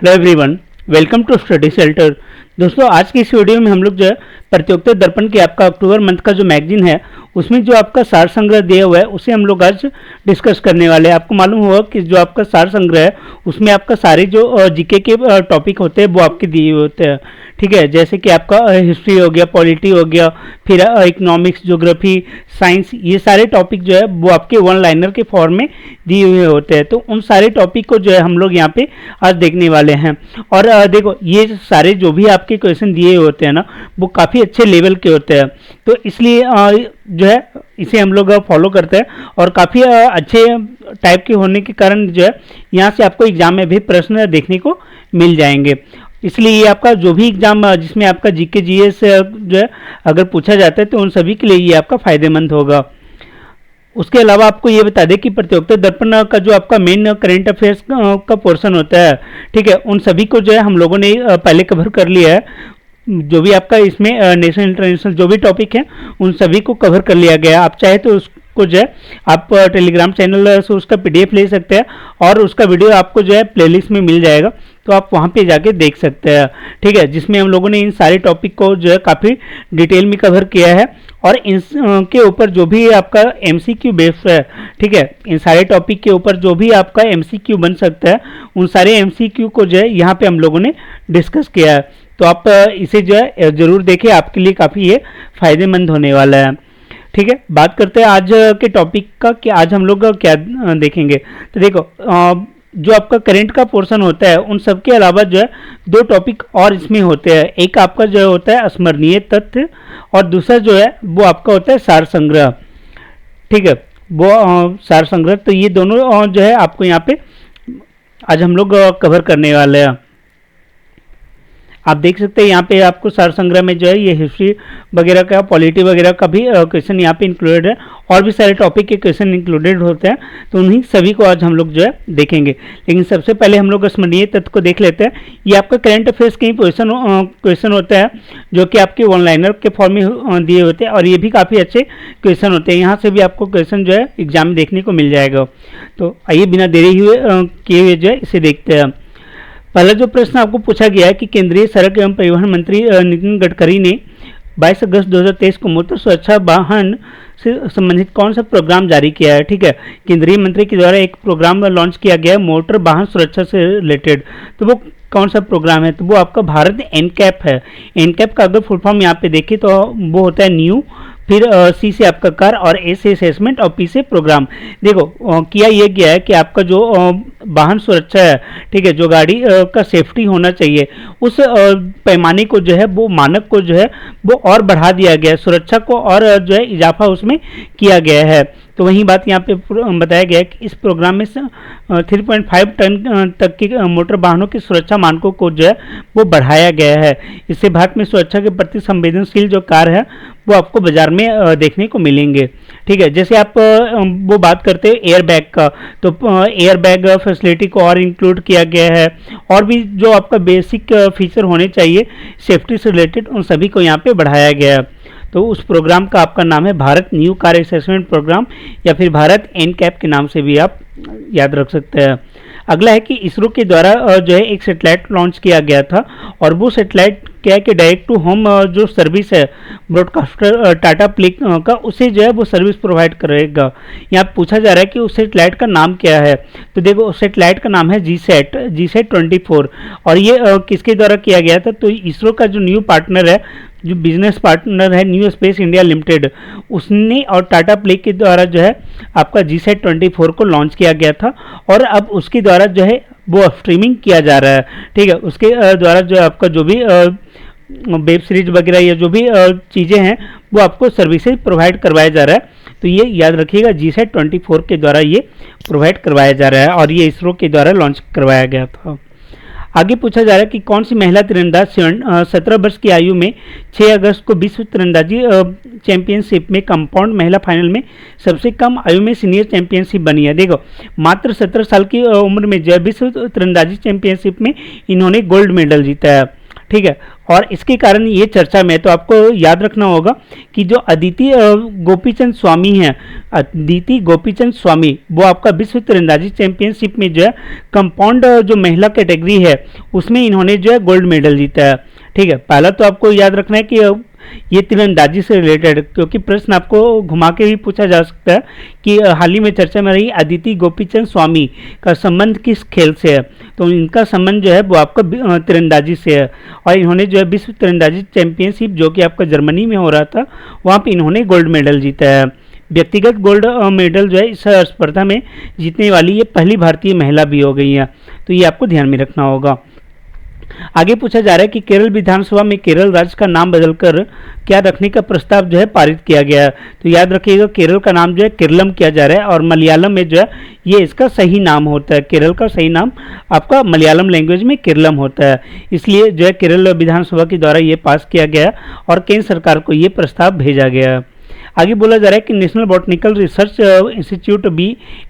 Hello everyone, welcome to study shelter. दोस्तों, आज की इस वीडियो में हम लोग जो है प्रतियोगिता दर्पण की आपका अक्टूबर मंथ का जो मैगजीन है उसमें जो आपका सार संग्रह दिया हुआ है उसे हम लोग आज डिस्कस करने वाले हैं। आपको मालूम होगा कि जो आपका सार संग्रह है उसमें आपका सारे जो जीके के टॉपिक होते हैं वो आपके दिए हुए होते हैं। ठीक है, जैसे कि आपका हिस्ट्री हो गया, पॉलिटी हो गया, फिर इकोनॉमिक्स, ज्योग्राफी, साइंस, ये सारे टॉपिक जो है वो आपके वन लाइनर के फॉर्म में दिए हुए होते हैं। तो उन सारे टॉपिक को जो है हम लोग यहाँ पे आज देखने वाले हैं। और देखो, ये सारे जो भी आपके क्वेश्चन दिए होते हैं ना वो काफ़ी अच्छे लेवल के होते हैं, तो इसलिए जो है इसे हम लोग फॉलो करते हैं और काफ़ी अच्छे टाइप के होने के कारण जो है यहाँ से आपको एग्जाम में भी प्रश्न देखने को मिल जाएंगे। इसलिए ये आपका जो भी एग्जाम जिसमें आपका जीके जीएस जो है अगर पूछा जाता है तो उन सभी के लिए ये आपका फ़ायदेमंद होगा। उसके अलावा आपको ये बता दें कि प्रतियोगिता दर्पण का जो आपका मेन करंट अफेयर्स का पोर्शन होता है, ठीक है, उन सभी को जो है हम लोगों ने पहले कवर कर लिया है। जो भी आपका इसमें नेशनल इंटरनेशनल जो भी टॉपिक है उन सभी को कवर कर लिया गया। आप चाहे तो उसको जो है आप टेलीग्राम चैनल से उसका पीडीएफ ले सकते हैं और उसका वीडियो आपको जो है प्लेलिस्ट में मिल जाएगा, तो आप वहाँ पे जाके देख सकते हैं। ठीक है, जिसमें हम लोगों ने इन सारे टॉपिक को जो है काफ़ी डिटेल में कवर किया है और इनके ऊपर जो भी आपका एमसीक्यू बेस्ड है, ठीक है, इन सारे टॉपिक के ऊपर जो भी आपका एमसीक्यू बन सकता है उन सारे एमसीक्यू को जो है यहाँ पे हम लोगों ने डिस्कस किया है। तो आप इसे जो है ज़रूर देखें, आपके लिए काफ़ी ये फायदेमंद होने वाला है। ठीक है, बात करते हैं आज के टॉपिक का कि आज हम लोग क्या देखेंगे। तो देखो, जो आपका करंट का पोर्शन होता है उन सब के अलावा जो है दो टॉपिक और इसमें होते हैं। एक आपका जो होता है स्मरणीय तथ्य और दूसरा जो है वो आपका होता है सार संग्रह। ठीक है, वो सार संग्रह, तो ये दोनों जो है आपको यहाँ पे आज हम लोग कवर करने वाले हैं। आप देख सकते हैं यहाँ पे आपको सार संग्रह में जो है ये हिस्ट्री वगैरह का, पॉलिटी वगैरह का भी क्वेश्चन यहाँ पे इंक्लूडेड है और भी सारे टॉपिक के क्वेश्चन इंक्लूडेड होते हैं, तो उन्हीं सभी को आज हम लोग जो है देखेंगे। लेकिन सबसे पहले हम लोग स्मरणीय तथ्य को देख लेते हैं। ये आपका करंट अफेयर्स के क्वेश्चन होता है जो कि आपके वन लाइनर के फॉर्म में दिए होते हैं और ये भी काफ़ी अच्छे क्वेश्चन होते हैं। यहाँ से भी आपको क्वेश्चन जो है एग्जाम में देखने को मिल जाएगा। तो आइए बिना देरी किए हुए जो है इसे देखते हैं। पहला जो प्रश्न आपको पूछा गया है कि केंद्रीय सड़क एवं परिवहन मंत्री नितिन गडकरी ने 22 अगस्त 2023 को मोटर सुरक्षा वाहन से संबंधित कौन सा प्रोग्राम जारी किया है। ठीक है, केंद्रीय मंत्री के द्वारा एक प्रोग्राम लॉन्च किया गया है मोटर वाहन सुरक्षा से रिलेटेड। तो वो कौन सा प्रोग्राम है? तो वो आपका भारत एनकैप है। एनकैप का अगर फुल फॉर्म यहाँ पे देखें तो वो होता है न्यू, फिर सी से आपका कार और ए से असेसमेंट और पी से प्रोग्राम। देखो, किया ये गया है कि आपका जो वाहन सुरक्षा है, ठीक है, जो गाड़ी का सेफ्टी होना चाहिए उस पैमाने को जो है वो मानक को जो है वो और बढ़ा दिया गया है, सुरक्षा को और जो है इजाफा उसमें किया गया है। तो वही बात यहाँ पे बताया गया है कि इस प्रोग्राम में 3.5 टन तक के मोटर वाहनों की सुरक्षा मानकों को जो है वो बढ़ाया गया है। इससे भारत में सुरक्षा के प्रति संवेदनशील जो कार है वो आपको बाजार में देखने को मिलेंगे। ठीक है, जैसे आप वो बात करते हैं एयर बैग का, तो एयर बैग फैसिलिटी को और इंक्लूड किया गया है और भी जो आपका बेसिक फीचर होने चाहिए सेफ्टी से रिलेटेड उन सभी को यहाँ पे बढ़ाया गया है। तो उस प्रोग्राम का आपका नाम है Bharat new car assessment programme या फिर भारत एनकैप के नाम से भी आप याद रख सकते हैं। अगला है कि इसरो के द्वारा जो है एक सेटेलाइट लॉन्च किया गया था और वो सेटेलाइट क्या है कि डायरेक्ट टू होम जो सर्विस है ब्रॉडकास्टर टाटा प्लिक का, उसे जो है वो सर्विस प्रोवाइड करेगा। यहाँ पूछा जा रहा है कि उस सेटेलाइट का नाम क्या है। तो देखो, उस सेटेलाइट का नाम है जीसैट 24 और ये किसके द्वारा किया गया था? तो इसरो का जो न्यू पार्टनर है, जो बिजनेस पार्टनर है न्यू स्पेस इंडिया लिमिटेड, उसने और टाटा प्लिक के द्वारा जो है आपका जीसैट 24 को लॉन्च किया गया था और अब उसके द्वारा जो है वो स्ट्रीमिंग किया जा रहा है। ठीक है, उसके द्वारा जो आपका जो भी वेब सीरीज वगैरह या जो भी चीज़ें हैं वो आपको सर्विसेज प्रोवाइड करवाया जा रहा है। तो ये याद रखिएगा, जीसैट 24 के द्वारा ये प्रोवाइड करवाया जा रहा है और ये इसरो के द्वारा लॉन्च करवाया गया था। आगे पूछा जा रहा है कि कौन सी महिला तीरंदाज 17 वर्ष की आयु में 6 अगस्त को विश्व तीरंदाजी चैंपियनशिप में कंपाउंड महिला फाइनल में सबसे कम आयु में सीनियर चैंपियनशिप बनी है। देखो, मात्र 17 साल की उम्र में जो विश्व तीरंदाजी चैंपियनशिप में इन्होंने गोल्ड मेडल जीता है। ठीक है, और इसके कारण ये चर्चा में, तो आपको याद रखना होगा कि जो अदिति गोपीचंद स्वामी हैं, अदिति गोपीचंद स्वामी, वो आपका विश्व तीरंदाजी चैंपियनशिप में जो है कंपाउंड जो महिला कैटेगरी है उसमें इन्होंने जो है गोल्ड मेडल जीता है। ठीक है, पहला तो आपको याद रखना है कि ये तीरंदाजी से रिलेटेड, क्योंकि प्रश्न आपको घुमा के भी पूछा जा सकता है कि हाल ही में चर्चा में रही अदिति गोपीचंद स्वामी का संबंध किस खेल से है, तो इनका संबंध जो है वो आपका तीरंदाजी से है। और इन्होंने जो है विश्व तीरंदाजी चैंपियनशिप जो कि आपका जर्मनी में हो रहा था, वहाँ पे इन्होंने गोल्ड मेडल जीता है। व्यक्तिगत गोल्ड मेडल जो है इस स्पर्धा में जीतने वाली ये पहली भारतीय महिला भी हो गई है, तो ये आपको ध्यान में रखना होगा। आगे पूछा जा रहा है कि केरल विधानसभा में केरल राज्य का नाम बदलकर क्या रखने का प्रस्ताव जो है पारित किया गया है। तो याद रखिएगा केरल का नाम जो है केरलम किया जा रहा है, और मलयालम में जो है ये इसका सही नाम होता है। केरल का सही नाम आपका मलयालम लैंग्वेज में केरलम होता है, इसलिए जो है केरल विधानसभा के द्वारा ये पास किया गया है और केंद्र सरकार को ये प्रस्ताव भेजा गया है। आगे बोला जा रहा है कि national botanical research institute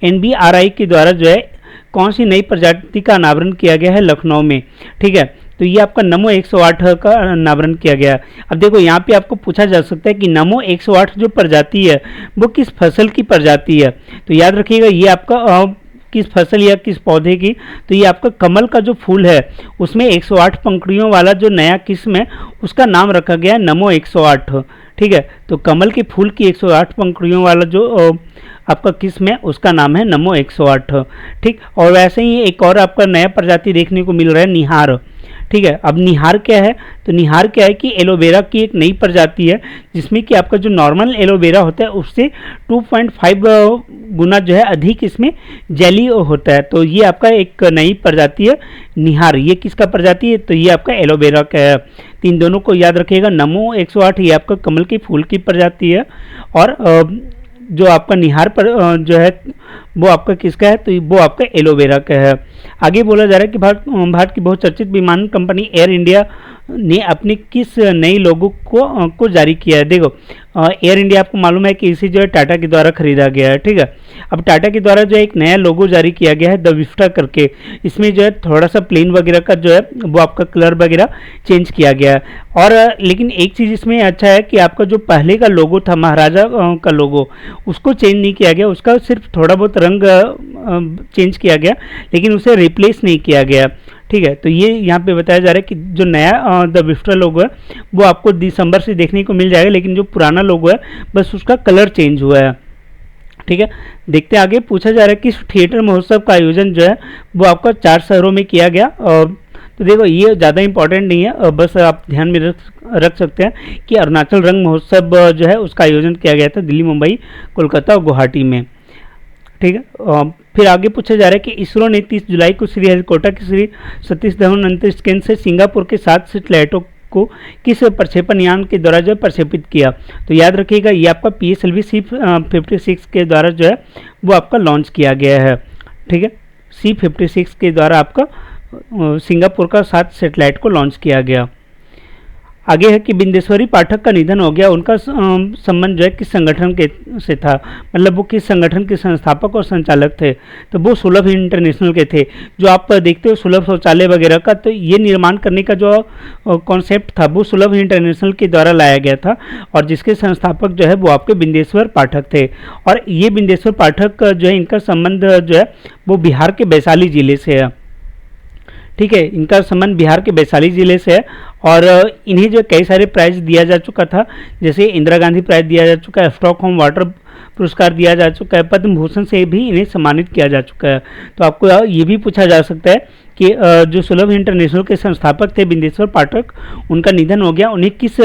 NBRI के द्वारा जो है कौन सी नई प्रजाति का अनावरण किया गया है लखनऊ में। ठीक है, तो ये आपका नमो 108 का अनावरण किया गया। अब देखो यहाँ पे आपको पूछा जा सकता है कि नमो 108 जो प्रजाति है वो किस फसल की प्रजाति है। तो याद रखिएगा ये आपका किस फसल या किस पौधे की, तो ये आपका कमल का जो फूल है उसमें 108 पंखुड़ियों वाला जो नया किस्म है उसका नाम रखा गया है नमो 108। ठीक है, तो कमल के फूल की 108 पंखुड़ियों वाला जो आपका किस्म है उसका नाम है नमो 108। ठीक, और वैसे ही एक और आपका नया प्रजाति देखने को मिल रहा है निहार। ठीक है, अब निहार क्या है, तो निहार क्या है कि एलोवेरा की एक नई प्रजाति है जिसमें कि आपका जो नॉर्मल एलोवेरा होता है उससे 2.5 गुना जो है अधिक इसमें जेली होता है। तो ये आपका एक नई प्रजाति है निहार। ये किसका प्रजाति है, तो ये आपका एलोवेरा का है। इन दोनों को याद रखिएगा, नमो 108 ये आपका कमल के फूल की प्रजाति है, और जो आपका निहार पर जो है वो आपका किसका है, तो वो आपका एलोवेरा का है। आगे बोला जा रहा है कि भारत की बहुचर्चित विमान कंपनी एयर इंडिया ने अपने किस नई लोगो को जारी किया है। देखो एयर इंडिया आपको मालूम है कि इसे जो है टाटा के द्वारा खरीदा गया है। ठीक है, अब टाटा के द्वारा जो है एक नया लोगो जारी किया गया है द विस्टा करके। इसमें जो है थोड़ा सा प्लेन वगैरह का जो है वो आपका कलर वगैरह चेंज किया गया है। और लेकिन एक चीज़ इसमें अच्छा है कि आपका जो पहले का लोगो था महाराजा का लोगो उसको चेंज नहीं किया गया, उसका सिर्फ थोड़ा बहुत रंग चेंज किया गया लेकिन उसे रिप्लेस नहीं किया गया। ठीक है, तो ये यहाँ पे बताया जा रहा है कि जो नया द विस्टा लोगो है वो आपको दिसंबर से देखने को मिल जाएगा, लेकिन जो पुराना लोगो है बस उसका कलर चेंज हुआ है। ठीक है, देखते आगे। पूछा जा रहा है कि थिएटर महोत्सव का आयोजन जो है वो आपका 4 शहरों में किया गया। तो देखो ये ज़्यादा इंपॉर्टेंट नहीं है, बस आप ध्यान में रख सकते हैं कि अरुणाचल रंग महोत्सव जो है उसका आयोजन किया गया था दिल्ली, मुंबई, कोलकाता और गुवाहाटी में। ठीक है, फिर आगे पूछा जा रहा है कि इसरो ने 30 जुलाई को श्रीहरिकोटा के श्री सतीश धवन अंतरिक्ष केंद्र से सिंगापुर के 7 सैटेलाइटों को किस प्रक्षेपण यान के द्वारा जो प्रक्षेपित किया। तो याद रखिएगा ये आपका PSLV C56 के द्वारा जो है वो आपका लॉन्च किया गया है। ठीक है, C56 के द्वारा आपका सिंगापुर का 7 सैटेलाइट को लॉन्च किया गया। आगे है कि बिंदेश्वरी पाठक का निधन हो गया, उनका संबंध जो है किस संगठन के से था, मतलब वो किस संगठन के संस्थापक और संचालक थे। तो वो सुलभ इंटरनेशनल के थे। जो आप देखते हो सुलभ शौचालय वगैरह का, तो ये निर्माण करने का जो कॉन्सेप्ट था वो सुलभ इंटरनेशनल के द्वारा लाया गया था, और जिसके संस्थापक जो है वो आपके बिंदेश्वर पाठक थे। और ये बिंदेश्वर पाठक जो है इनका संबंध जो है वो बिहार के वैशाली जिले से है। ठीक है, इनका संबंध बिहार के वैशाली जिले से है, और इन्हें जो कई सारे प्राइज दिया जा चुका था, जैसे इंदिरा गांधी प्राइज दिया जा चुका है, स्टॉकहोम वाटर पुरस्कार दिया जा चुका है, पद्म भूषण से भी इन्हें सम्मानित किया जा चुका है। तो आपको ये भी पूछा जा सकता है कि जो सुलभ इंटरनेशनल के संस्थापक थे बिंदेश्वर पाठक, उनका निधन हो गया, उन्हें किस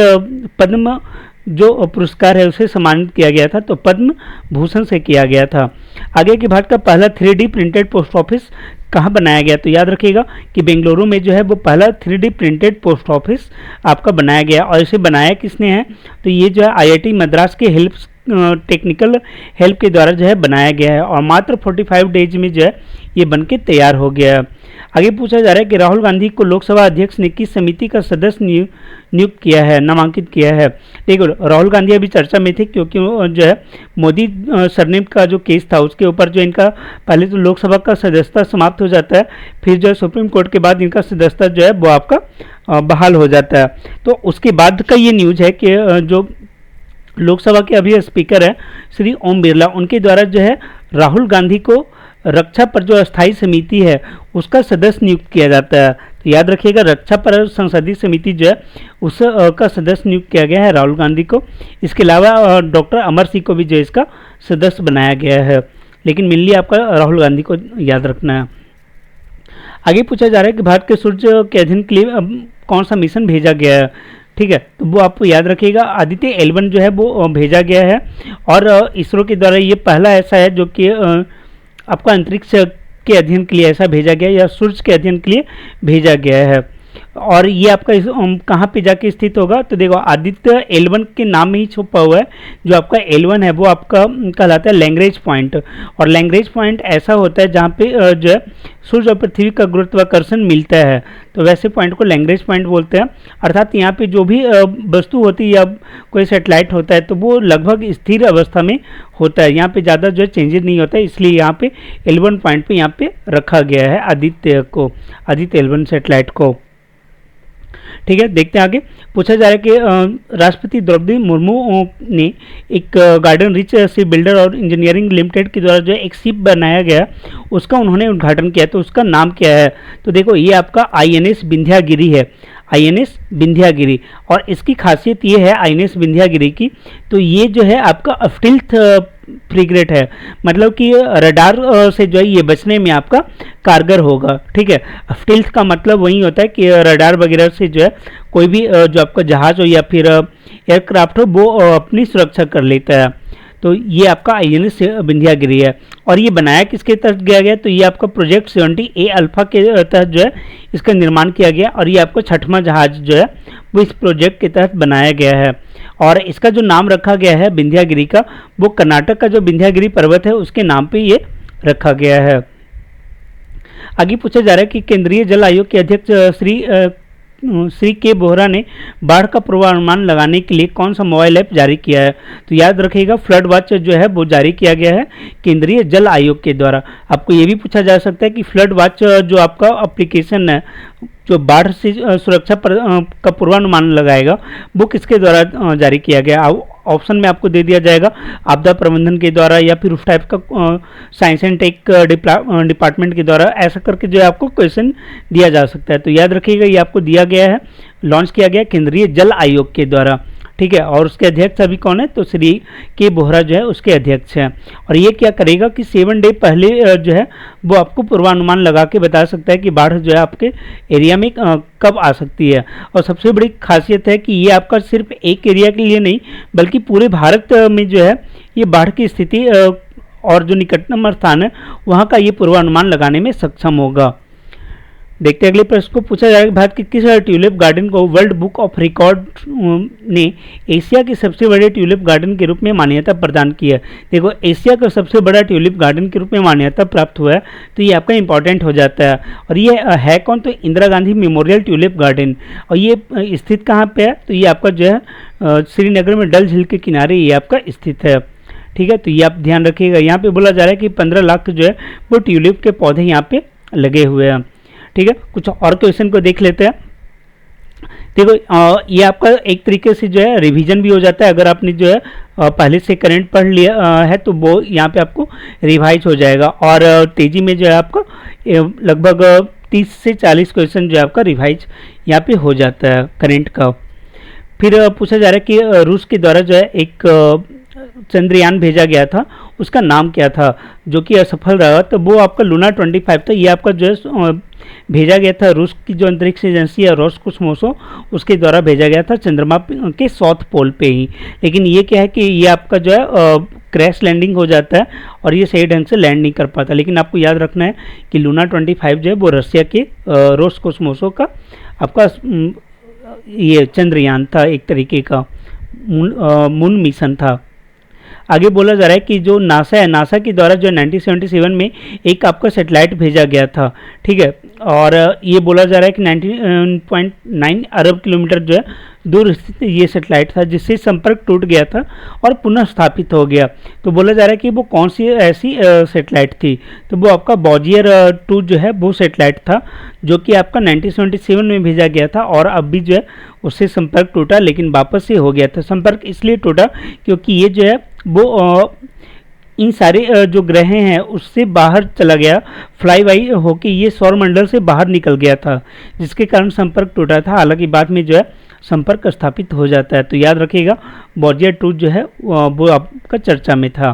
पद्म जो पुरस्कार है उसे सम्मानित किया गया था, तो पद्म भूषण से किया गया था। आगे कि भारत का पहला 3D प्रिंटेड पोस्ट ऑफिस कहाँ बनाया गया, तो याद रखिएगा कि बेंगलुरु में जो है वो पहला 3D प्रिंटेड पोस्ट ऑफिस आपका बनाया गया। और इसे बनाया किसने है, तो ये जो है IIT मद्रास के हेल्प टेक्निकल हेल्प के द्वारा जो है बनाया गया है और मात्र 45 डेज में जो है ये बन के तैयार हो गया है। आगे पूछा जा रहा है कि राहुल गांधी को लोकसभा अध्यक्ष ने किस समिति का सदस्य नियुक्त किया है, नामांकित किया है। देखो राहुल गांधी अभी चर्चा में थे क्योंकि जो है मोदी सरनेम का जो केस था उसके ऊपर जो इनका पहले तो लोकसभा का सदस्यता समाप्त हो जाता है, फिर जो है सुप्रीम कोर्ट के बाद इनका सदस्यता जो है वो आपका बहाल हो जाता है। तो उसके बाद का ये न्यूज है कि जो लोकसभा के अभी स्पीकर हैं श्री ओम बिरला, उनके द्वारा जो है राहुल गांधी को रक्षा पर जो अस्थायी समिति है उसका सदस्य नियुक्त किया जाता है। तो याद रखिएगा रक्षा पर संसदीय समिति जो है उस का सदस्य नियुक्त किया गया है राहुल गांधी को। इसके अलावा डॉक्टर अमर सिंह को भी जो इसका सदस्य बनाया गया है, लेकिन मेनली आपका राहुल गांधी को याद रखना है। आगे पूछा जा रहा है कि भारत के सूर्य के अध्ययन के लिए कौन सा मिशन भेजा गया है। ठीक है, तो वो आपको याद रखिएगा आदित्य L1 जो है वो भेजा गया है और इसरो के द्वारा ये पहला ऐसा है जो कि आपका अंतरिक्ष के अध्ययन के लिए ऐसा भेजा गया या सूर्य के अध्ययन के लिए भेजा गया है। और ये आपका कहाँ पे जाके स्थित होगा, तो देखो आदित्य L1 के नाम में ही छुपा हुआ है। जो आपका L1 है वो आपका कहलाता है लैग्रेंज पॉइंट, और लैग्रेंज पॉइंट ऐसा होता है जहाँ पे जो है सूर्य और पृथ्वी का गुरुत्वाकर्षण मिलता है, तो वैसे पॉइंट को लैग्रेंज पॉइंट बोलते हैं। अर्थात यहाँ पे जो भी वस्तु होती है या कोई सैटेलाइट होता है तो वो लगभग स्थिर अवस्था में होता है, यहाँ पे ज़्यादा जो है चेंजेस नहीं होता है, इसलिए यहाँ पे L1 पॉइंट पे यहाँ पे रखा गया है आदित्य L1 सैटेलाइट को। ठीक है, देखते हैं आगे। पूछा जा रहा है कि राष्ट्रपति द्रौपदी मुर्मू ने एक गार्डन रिच शिप बिल्डर और इंजीनियरिंग लिमिटेड के द्वारा जो है एक शिप बनाया गया उसका उन्होंने उद्घाटन किया, तो उसका नाम क्या है। तो देखो ये आपका INS विंध्यागिरी है, INS विंध्यागिरी। और इसकी खासियत ये है INS विंध्यागिरी की, तो ये जो है आपका स्टील्थ फ्रिगेट है, मतलब कि रडार से जो है ये बचने में आपका कारगर होगा। ठीक है, स्टील्थ का मतलब वही होता है कि रडार वगैरह से जो है कोई भी जो आपका जहाज हो या फिर एयरक्राफ्ट हो वो अपनी सुरक्षा कर लेता है। तो ये आपका INS विंध्यागिरी है और ये बनाया किसके तहत किया गया, तो ये आपका प्रोजेक्ट 70A अल्फा के तहत जो है इसका निर्माण किया गया और ये आपका 6वां जहाज जो है वो इस प्रोजेक्ट के तहत बनाया गया है। और इसका जो नाम रखा गया है विंध्यागिरी का, वो कर्नाटक का जो विंध्यागिरी पर्वत है उसके नाम पे ये रखा गया है। आगे पूछा जा रहा है कि केंद्रीय जल आयोग के अध्यक्ष श्री के बोहरा ने बाढ़ का पूर्वानुमान लगाने के लिए कौन सा मोबाइल ऐप जारी किया है। तो याद रखिएगा फ्लड वॉच जो है वो जारी किया गया है केंद्रीय जल आयोग के द्वारा। आपको ये भी पूछा जा सकता है कि फ्लड वॉच जो आपका एप्लीकेशन है जो बाढ़ से सुरक्षा का पूर्वानुमान लगाएगा वो किसके द्वारा जारी किया गया। ऑप्शन में आपको दे दिया जाएगा आपदा प्रबंधन के द्वारा या फिर उस टाइप का साइंस एंड टेक डिपार्टमेंट के द्वारा, ऐसा करके जो है आपको क्वेश्चन दिया जा सकता है। तो याद रखिएगा ये आपको दिया गया है, लॉन्च किया गया केंद्रीय जल आयोग के द्वारा। ठीक है, और उसके अध्यक्ष अभी कौन है, तो श्री के बोहरा जो है उसके अध्यक्ष हैं। और ये क्या करेगा कि 7 डे पहले जो है वो आपको पूर्वानुमान लगा के बता सकता है कि बाढ़ जो है आपके एरिया में कब आ सकती है। और सबसे बड़ी खासियत है कि ये आपका सिर्फ एक एरिया के लिए नहीं बल्कि पूरे भारत में जो है ये बाढ़ की स्थिति और जो निकटतम स्थान है वहाँ का ये पूर्वानुमान लगाने में सक्षम होगा। देखते हैं अगले प्रश्न को। पूछा जाएगा भारत के किस ट्यूलिप गार्डन को वर्ल्ड बुक ऑफ रिकॉर्ड ने एशिया के सबसे बड़े ट्यूलिप गार्डन के रूप में मान्यता प्रदान की है। देखो एशिया का सबसे बड़ा ट्यूलिप गार्डन के रूप में मान्यता प्राप्त हुआ है तो ये आपका इंपॉर्टेंट हो जाता है। और ये है कौन, तो Indira Gandhi memorial tulip garden. और ये स्थित कहाँ पे है, तो ये आपका जो है श्रीनगर में डल झील के किनारे ये आपका स्थित है। ठीक है, तो ये आप ध्यान रखिएगा। यहाँ पे बोला जा रहा है कि 15 लाख जो है वो ट्यूलिप के पौधे यहाँ पे लगे हुए हैं। ठीक है, कुछ और क्वेश्चन को देख लेते हैं। देखो ये आपका एक तरीके से जो है रिवीजन भी हो जाता है, अगर आपने जो है पहले से करंट पढ़ लिया है तो वो यहाँ पे आपको रिवाइज हो जाएगा। और तेजी में जो है आपका लगभग 30 से 40 क्वेश्चन जो है आपका रिवाइज यहाँ पे हो जाता है करंट का। फिर पूछा जा रहा है कि रूस के द्वारा जो है एक चंद्रयान भेजा गया था, उसका नाम क्या था जो कि असफल रहा, तो वो आपका लूना 25 था। ये आपका जो है भेजा गया था रूस की जो अंतरिक्ष एजेंसी है रोसकोसमोस उसके द्वारा भेजा गया था चंद्रमा के साउथ पोल पे ही। लेकिन ये क्या है कि ये आपका जो है क्रैश लैंडिंग हो जाता है और ये सही ढंग से लैंड नहीं कर पाता। लेकिन आपको याद रखना है कि लूना 25 जो है वो रशिया के रोसकोसमोस का आपका ये चंद्रयान था, एक तरीके का मून मिशन था। आगे बोला जा रहा है कि जो नासा है, नासा के द्वारा जो 1977 में एक आपका सेटेलाइट भेजा गया था, ठीक है, और ये बोला जा रहा है कि 19.9 अरब किलोमीटर जो है दूर स्थित ये सेटेलाइट था, जिससे संपर्क टूट गया था और पुनः स्थापित हो गया। तो बोला जा रहा है कि वो कौन सी ऐसी सेटेलाइट थी, तो वो आपका वॉयेजर 2 जो है वो सेटेलाइट था, जो कि आपका 1977 में भेजा गया था और अब भी जो है उससे संपर्क टूटा, लेकिन वापस से हो गया था। संपर्क इसलिए टूटा क्योंकि ये जो है वो इन सारे जो ग्रह हैं उससे बाहर चला गया, फ्लाई बाई होके ये सौरमंडल से बाहर निकल गया था, जिसके कारण संपर्क टूटा था। हालांकि बाद में जो है संपर्क स्थापित हो जाता है। तो याद रखिएगा वॉयेजर 2 जो है वो आपका चर्चा में था।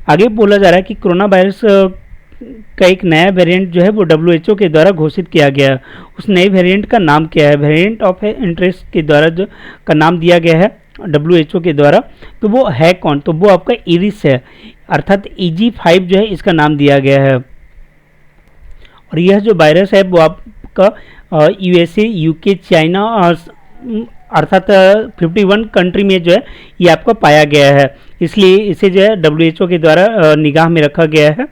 आगे बोला जा रहा है कि कोरोना वायरस का एक नया वेरिएंट जो है वो WHO के द्वारा घोषित किया गया है। उस नए वेरिएंट का नाम क्या है? वेरिएंट ऑफ इंटरेस्ट के द्वारा जो का नाम दिया गया है WHO के द्वारा, तो वो है कौन? तो वो आपका इरिस है, अर्थात EG5 जो है इसका नाम दिया गया है। और यह जो वायरस है वो आपका USA, UK, चाइना अर्थात 51 कंट्री में जो है ये आपका पाया गया है, इसलिए इसे जो है WHO के द्वारा निगाह में रखा गया है,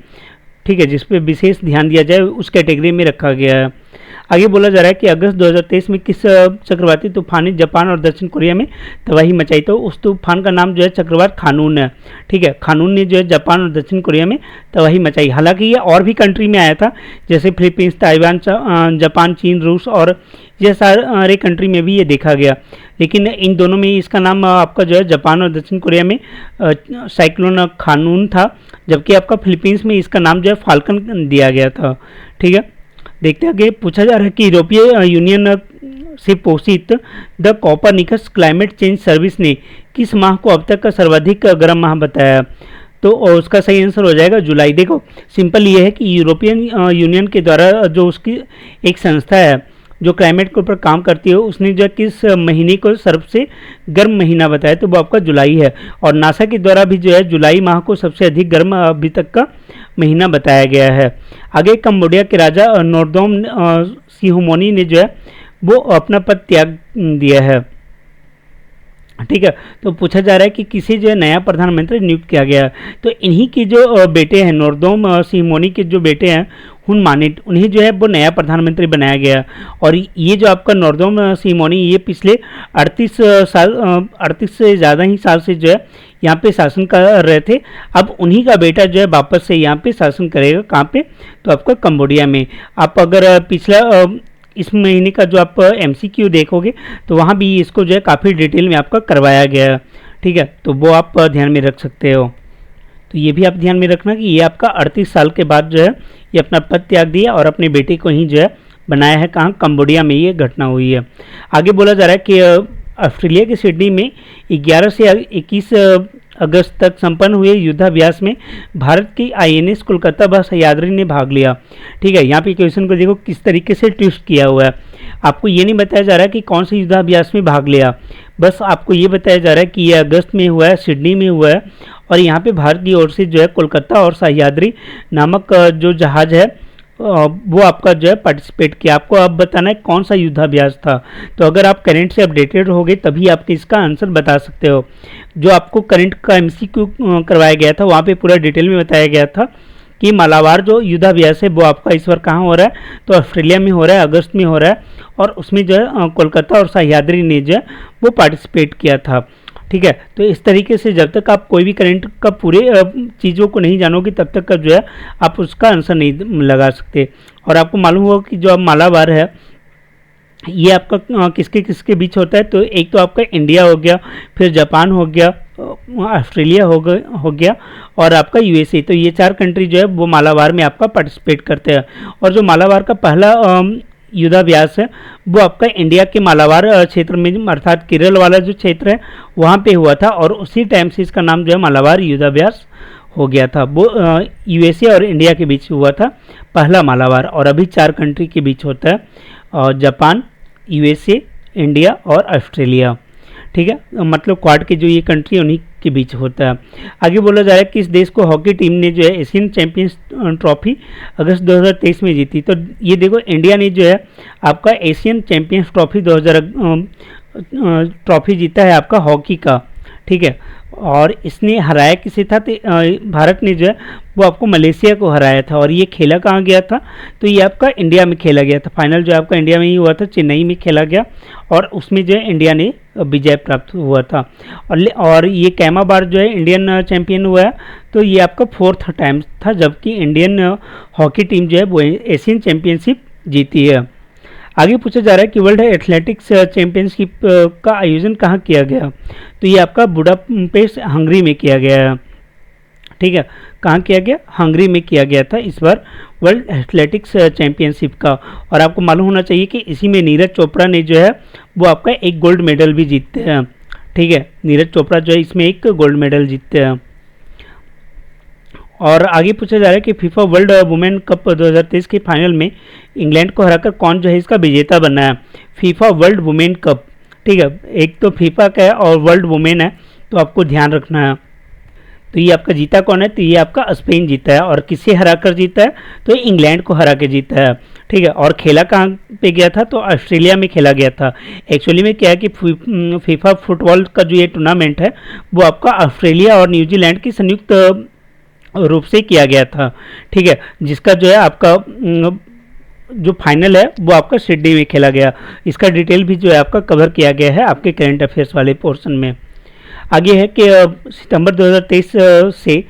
ठीक है, जिस पे विशेष ध्यान दिया जाए उस कैटेगरी में रखा गया है। आगे बोला जा रहा है कि अगस्त 2023 में किस चक्रवाती तूफान ने जापान और दक्षिण कोरिया में तबाही मचाई? तो उस तूफान का नाम जो है चक्रवात खानून है, ठीक है। खानून ने जो है जापान और दक्षिण कोरिया में तबाही मचाई। हालांकि ये और भी कंट्री में आया था, जैसे फिलीपींस, ताइवान, जापान, चीन, रूस और ये सारे कंट्री में भी ये देखा गया, लेकिन इन दोनों में इसका नाम आपका जो है जापान और दक्षिण कोरिया में साइक्लोन खानून था, जबकि आपका फिलीपींस में इसका नाम जो है फाल्कन दिया गया था, ठीक है। देखते हैं आगे। पूछा जा रहा है कि यूरोपीय यूनियन से पोषित the Copernicus climate change service ने किस माह को अब तक का सर्वाधिक गर्म माह बताया? तो उसका सही आंसर हो जाएगा जुलाई। देखो सिंपल ये है कि यूरोपियन यूनियन के द्वारा जो उसकी एक संस्था है जो क्लाइमेट के ऊपर काम करती है, उसने जो किस महीने को सबसे गर्म महीना बताया, तो वो आपका जुलाई है। और नासा के द्वारा भी जो है जुलाई माह को सबसे अधिक गर्म अभी तक का महीना बताया गया है। आगे कंबोडिया के राजा नोर्दोम सिहोमोनी ने जो है वो अपना पद त्याग दिया है, ठीक है। तो पूछा जा रहा है कि किसे जो है नया प्रधानमंत्री नियुक्त किया गया है? तो इन्हीं के जो बेटे हैं, नोर्दोम सिहोमोनी के जो बेटे हैं हुन मानिट, उन्हें जो है वो नया प्रधानमंत्री बनाया गया। और ये जो आपका नोर्दोम सिहोमोनी ये पिछले 38 से ज़्यादा ही साल से जो है यहाँ पे शासन कर रहे थे। अब उन्हीं का बेटा जो है वापस से यहाँ पे शासन करेगा। कहाँ पे? तो आपका कंबोडिया में। आप अगर पिछला इस महीने का जो आप MCQ देखोगे तो वहाँ भी इसको जो है काफ़ी डिटेल में आपका करवाया गया है, ठीक है। तो वो आप ध्यान में रख सकते हो। तो ये भी आप ध्यान में रखना कि ये आपका 38 साल के बाद जो है ये अपना पद त्याग दिया और अपने बेटे को ही जो है बनाया है। कहाँ? कंबोडिया में ये घटना हुई है। आगे बोला जा रहा है कि ऑस्ट्रेलिया के सिडनी में 11 से 21 अगस्त तक संपन्न हुए युद्धाभ्यास में भारत की INS कोलकाता व सह्याद्री ने भाग लिया, ठीक है। यहाँ पे क्वेश्चन को देखो किस तरीके से ट्विस्ट किया हुआ है। आपको ये नहीं बताया जा रहा है कि कौन से युद्धाभ्यास में भाग लिया, बस आपको ये बताया जा रहा है कि ये अगस्त में हुआ है, सिडनी में हुआ है, और यहाँ पे भारत की ओर से जो है कोलकाता और सह्याद्री नामक जो जहाज़ है वो आपका जो है पार्टिसिपेट किया। आपको अब बताना है कौन सा युद्धाभ्यास था। तो अगर आप करंट से अपडेटेड होगे तभी आप इसका आंसर बता सकते हो। जो आपको करंट का MCQ करवाया गया था वहाँ पे पूरा डिटेल में बताया गया था कि मालाबार जो युद्धाभ्यास है वो आपका इस बार कहाँ हो रहा है? तो ऑस्ट्रेलिया में हो रहा है, अगस्त में हो रहा है, और उसमें जो है कोलकाता और सह्याद्री ने जो है वो पार्टिसिपेट किया था, ठीक है। तो इस तरीके से जब तक आप कोई भी करंट का पूरे चीज़ों को नहीं जानोगे तब तक का जो है आप उसका आंसर नहीं लगा सकते। और आपको मालूम होगा कि जो अब मालाबार है ये आपका किसके किसके बीच होता है? तो एक तो आपका इंडिया हो गया, फिर जापान हो गया, ऑस्ट्रेलिया हो गया और आपका USA। तो ये 4 कंट्री जो है वो मालाबार में आपका पार्टिसिपेट करते हैं। और जो मालाबार का पहला युद्धाभ्यास है वो आपका इंडिया के मालाबार क्षेत्र में, अर्थात केरल वाला जो क्षेत्र है वहाँ पे हुआ था, और उसी टाइम से इसका नाम जो है मालाबार युद्धाभ्यास हो गया था। वो USA और इंडिया के बीच हुआ था पहला मालाबार, और अभी 4 कंट्री के बीच होता है, जापान, USA, इंडिया और ऑस्ट्रेलिया, ठीक है। मतलब क्वाड के जो ये कंट्री उन्हीं के बीच होता है। आगे बोला जा रहा है कि इस देश को हॉकी टीम ने जो है एशियन चैंपियंस ट्रॉफी अगस्त 2023 में जीती। तो ये देखो इंडिया ने जो है आपका एशियन चैंपियंस ट्रॉफी 2000 ट्रॉफी जीता है आपका हॉकी का, ठीक है। और इसने हराया किसे था, तो भारत ने जो है वो आपको मलेशिया को हराया था। और ये खेला कहाँ गया था, तो ये आपका इंडिया में खेला गया था। फाइनल जो आपका इंडिया में ही हुआ था, चेन्नई में खेला गया और उसमें जो है इंडिया ने विजय प्राप्त हुआ था। और ये कैमा बार जो है इंडियन चैंपियन हुआ है, तो ये आपका 4th टाइम था जबकि इंडियन हॉकी टीम जो है वो एशियन चैंपियनशिप जीती है। आगे पूछा जा रहा है कि वर्ल्ड एथलेटिक्स चैंपियनशिप का आयोजन कहाँ किया गया, तो ये आपका बुडापेस्ट हंगरी में किया गया है। ठीक है, कहाँ किया गया, हंगरी में किया गया था इस बार वर्ल्ड एथलेटिक्स चैंपियनशिप का। और आपको मालूम होना चाहिए कि इसी में नीरज चोपड़ा ने जो है वो आपका एक गोल्ड मेडल भी जीतते हैं। ठीक है, नीरज चोपड़ा जो है इसमें एक गोल्ड मेडल जीतते हैं। और आगे पूछा जा रहा है कि फीफा वर्ल्ड वुमेन कप 2023 के फाइनल में इंग्लैंड को हराकर कौन जो है इसका विजेता बना है। फीफा वर्ल्ड वुमेन कप, ठीक है, एक तो फीफा का है और वर्ल्ड वुमेन है, तो आपको ध्यान रखना है। तो ये आपका जीता कौन है, तो ये आपका स्पेन जीता है। और किसे हराकर जीता है, तो इंग्लैंड को हरा के जीता है। ठीक है, और खेला कहाँ पे गया था, तो ऑस्ट्रेलिया में खेला गया था। एक्चुअली में क्या है कि फीफा फुटबॉल का जो ये टूर्नामेंट है वो आपका ऑस्ट्रेलिया और न्यूजीलैंड की संयुक्त रूप से किया गया था। ठीक है, जिसका जो है आपका जो फाइनल है वो आपका सिडनी में खेला गया। इसका डिटेल भी जो है आपका कवर किया गया है आपके करंट अफेयर्स वाले पोर्शन में। आगे है कि सितंबर 2023 से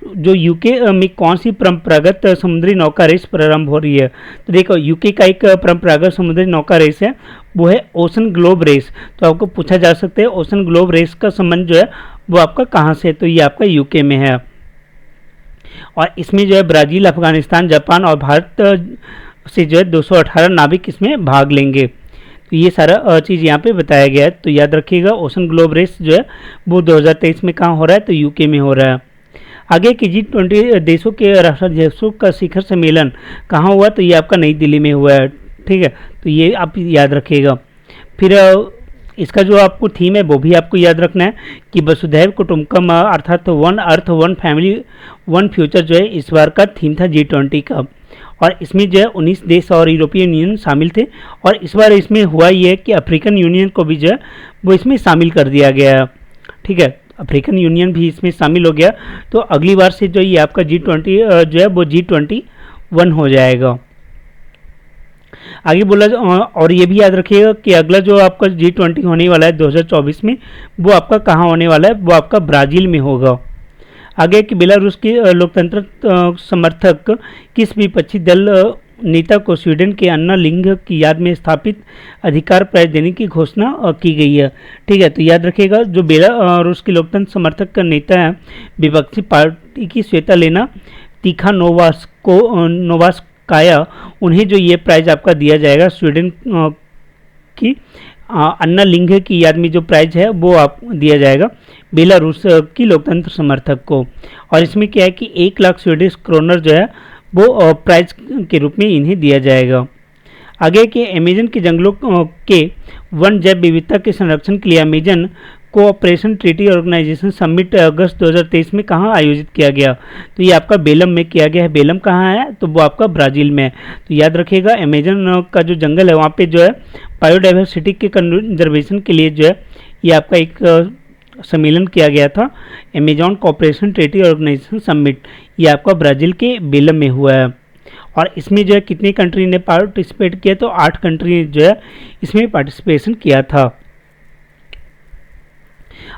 जो यूके में कौन सी परंपरागत समुद्री नौका रेस प्रारंभ हो रही है। तो देखो, यूके का एक परंपरागत समुद्री नौका रेस है, वो है ओशन ग्लोब रेस। तो आपको पूछा जा सकता है ओशन ग्लोब रेस का संबंध जो है वो आपका कहाँ से है, तो ये आपका यूके में है। और इसमें जो है ब्राज़ील, अफगानिस्तान, जापान और भारत से जो है 218 नाविक इसमें भाग लेंगे। तो ये सारा चीज़ यहाँ पे बताया गया है। तो याद रखिएगा ओशन ग्लोब रेस जो है वो 2023 में कहाँ हो रहा है, तो यूके में हो रहा है। आगे कि G20 देशों के राष्ट्राध्यक्षों का शिखर सम्मेलन कहाँ हुआ, तो ये आपका नई दिल्ली में हुआ है। ठीक है, तो ये आप याद रखिएगा। फिर इसका जो आपको थीम है वो भी आपको याद रखना है कि वसुधैव कुटुंबकम अर्थात one earth one family one future जो है इस बार का थीम था G20 का। और इसमें जो है 19 देश और यूरोपियन यूनियन शामिल थे। और इस बार इसमें हुआ ये है कि अफ्रीकन यूनियन को भी जो है वो इसमें शामिल कर दिया गया है। ठीक है, अफ्रीकन यूनियन भी इसमें शामिल हो गया। तो अगली बार से जो ये आपका G20 जो है वो G21 हो जाएगा। आगे बोला और ये भी याद रखिएगा कि अगला जो आपका G20 होने वाला है 2024 में वो आपका कहाँ होने वाला है, वो आपका ब्राज़ील में होगा। आगे कि बेलारूस के लोकतंत्र समर्थक किस विपक्षी दल नेता को स्वीडन के अन्ना लिंग की याद में स्थापित अधिकार प्राइज देने की घोषणा की गई है। ठीक है, तो याद रखिएगा जो बेलारूस के लोकतंत्र समर्थक का नेता है विपक्षी पार्टी की श्वेता लेना तिखानोवास्काया, उन्हें जो ये प्राइज आपका दिया जाएगा स्वीडन की अन्ना लिंग की याद में जो प्राइज है वो आप दिया जाएगा बेलारूस की लोकतंत्र समर्थक को। और इसमें क्या है कि 1 लाख स्वीडिश क्रोनर जो है वो प्राइज के रूप में इन्हें दिया जाएगा। आगे के अमेजन के जंगलों के वन जैव विविधता के संरक्षण के लिए Amazon cooperation treaty organisation summit August 2023 में कहाँ आयोजित किया गया, तो ये आपका बेलम में किया गया है। बेलम कहाँ है, तो वो आपका ब्राज़ील में है। तो याद रखिएगा अमेजन का जो जंगल है वहाँ पे जो है बायोडाइवर्सिटी के कंजर्वेशन के लिए जो है ये आपका एक सम्मेलन किया गया था, Amazon cooperation treaty organisation summit. ये आपका ब्राज़ील के बेलम में हुआ है। और इसमें जो है कितनी कंट्री ने पार्टिसिपेट किया, तो 8 कंट्री ने जो है इसमें पार्टिसिपेशन किया था।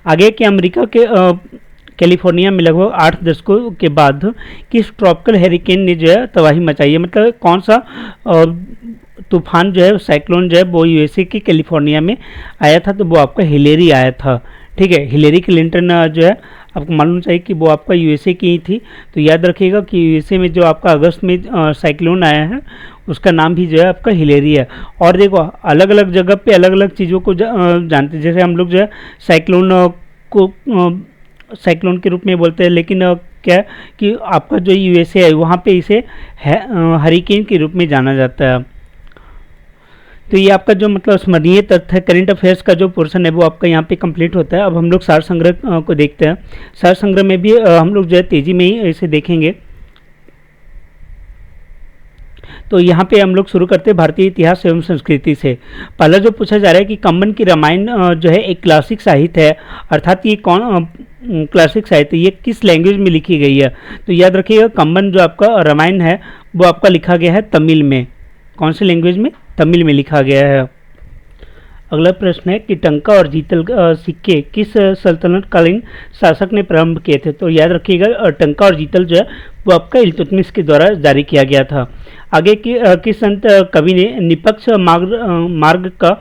आगे के अमेरिका के कैलिफोर्निया में लगभग 8 दशकों के बाद किस ट्रॉपिकल हैरिकेन ने जो है तबाही मचाई है, मतलब कौन सा तूफान जो है साइक्लोन जो है वो यूएसए के कैलिफोर्निया में आया था, तो वो आपका हिलेरी आया था। ठीक है, हिलेरी क्लिंटन जो है आपको मालूम चाहिए कि वो आपका यूएसए की ही थी। तो याद रखिएगा कि यूएसए में जो आपका अगस्त में साइक्लोन आया है उसका नाम भी जो है आपका हिलेरी है। और देखो अलग अलग जगह पे अलग अलग चीज़ों को जानते हैं, जैसे हम लोग जो है साइक्लोन को साइक्लोन के रूप में बोलते हैं, लेकिन क्या है कि आपका जो यूएसए है वहाँ पे इसे हरिकेन के रूप में जाना जाता है। तो ये आपका जो मतलब स्मरणीय तथ्य है करेंट अफेयर्स का जो पोर्शन है वो आपका यहाँ पे कंप्लीट होता है। अब हम लोग सार संग्रह को देखते हैं। सार संग्रह में भी हम लोग जो है तेजी में ही इसे देखेंगे। तो यहाँ पे हम लोग शुरू करते हैं भारतीय इतिहास एवं संस्कृति से। पहला जो पूछा जा रहा है कि कंबन की रामायण जो है एक क्लासिक साहित्य है, अर्थात ये क्लासिक साहित्य ये किस लैंग्वेज में लिखी गई है? तो याद रखिएगा कंबन जो आपका रामायण है वो आपका लिखा गया है तमिल में। कौन सी लैंग्वेज में? तमिल में लिखा गया है। अगला प्रश्न है कि टंका और जीतल सिक्के किस सल्तनत कालीन शासक ने प्रारंभ किए थे? तो याद रखिएगा टंका और जीतल जो है वो आपका इल्तुतमिश के द्वारा जारी किया गया था। आगे किस संत कवि ने निपक्ष मार्ग का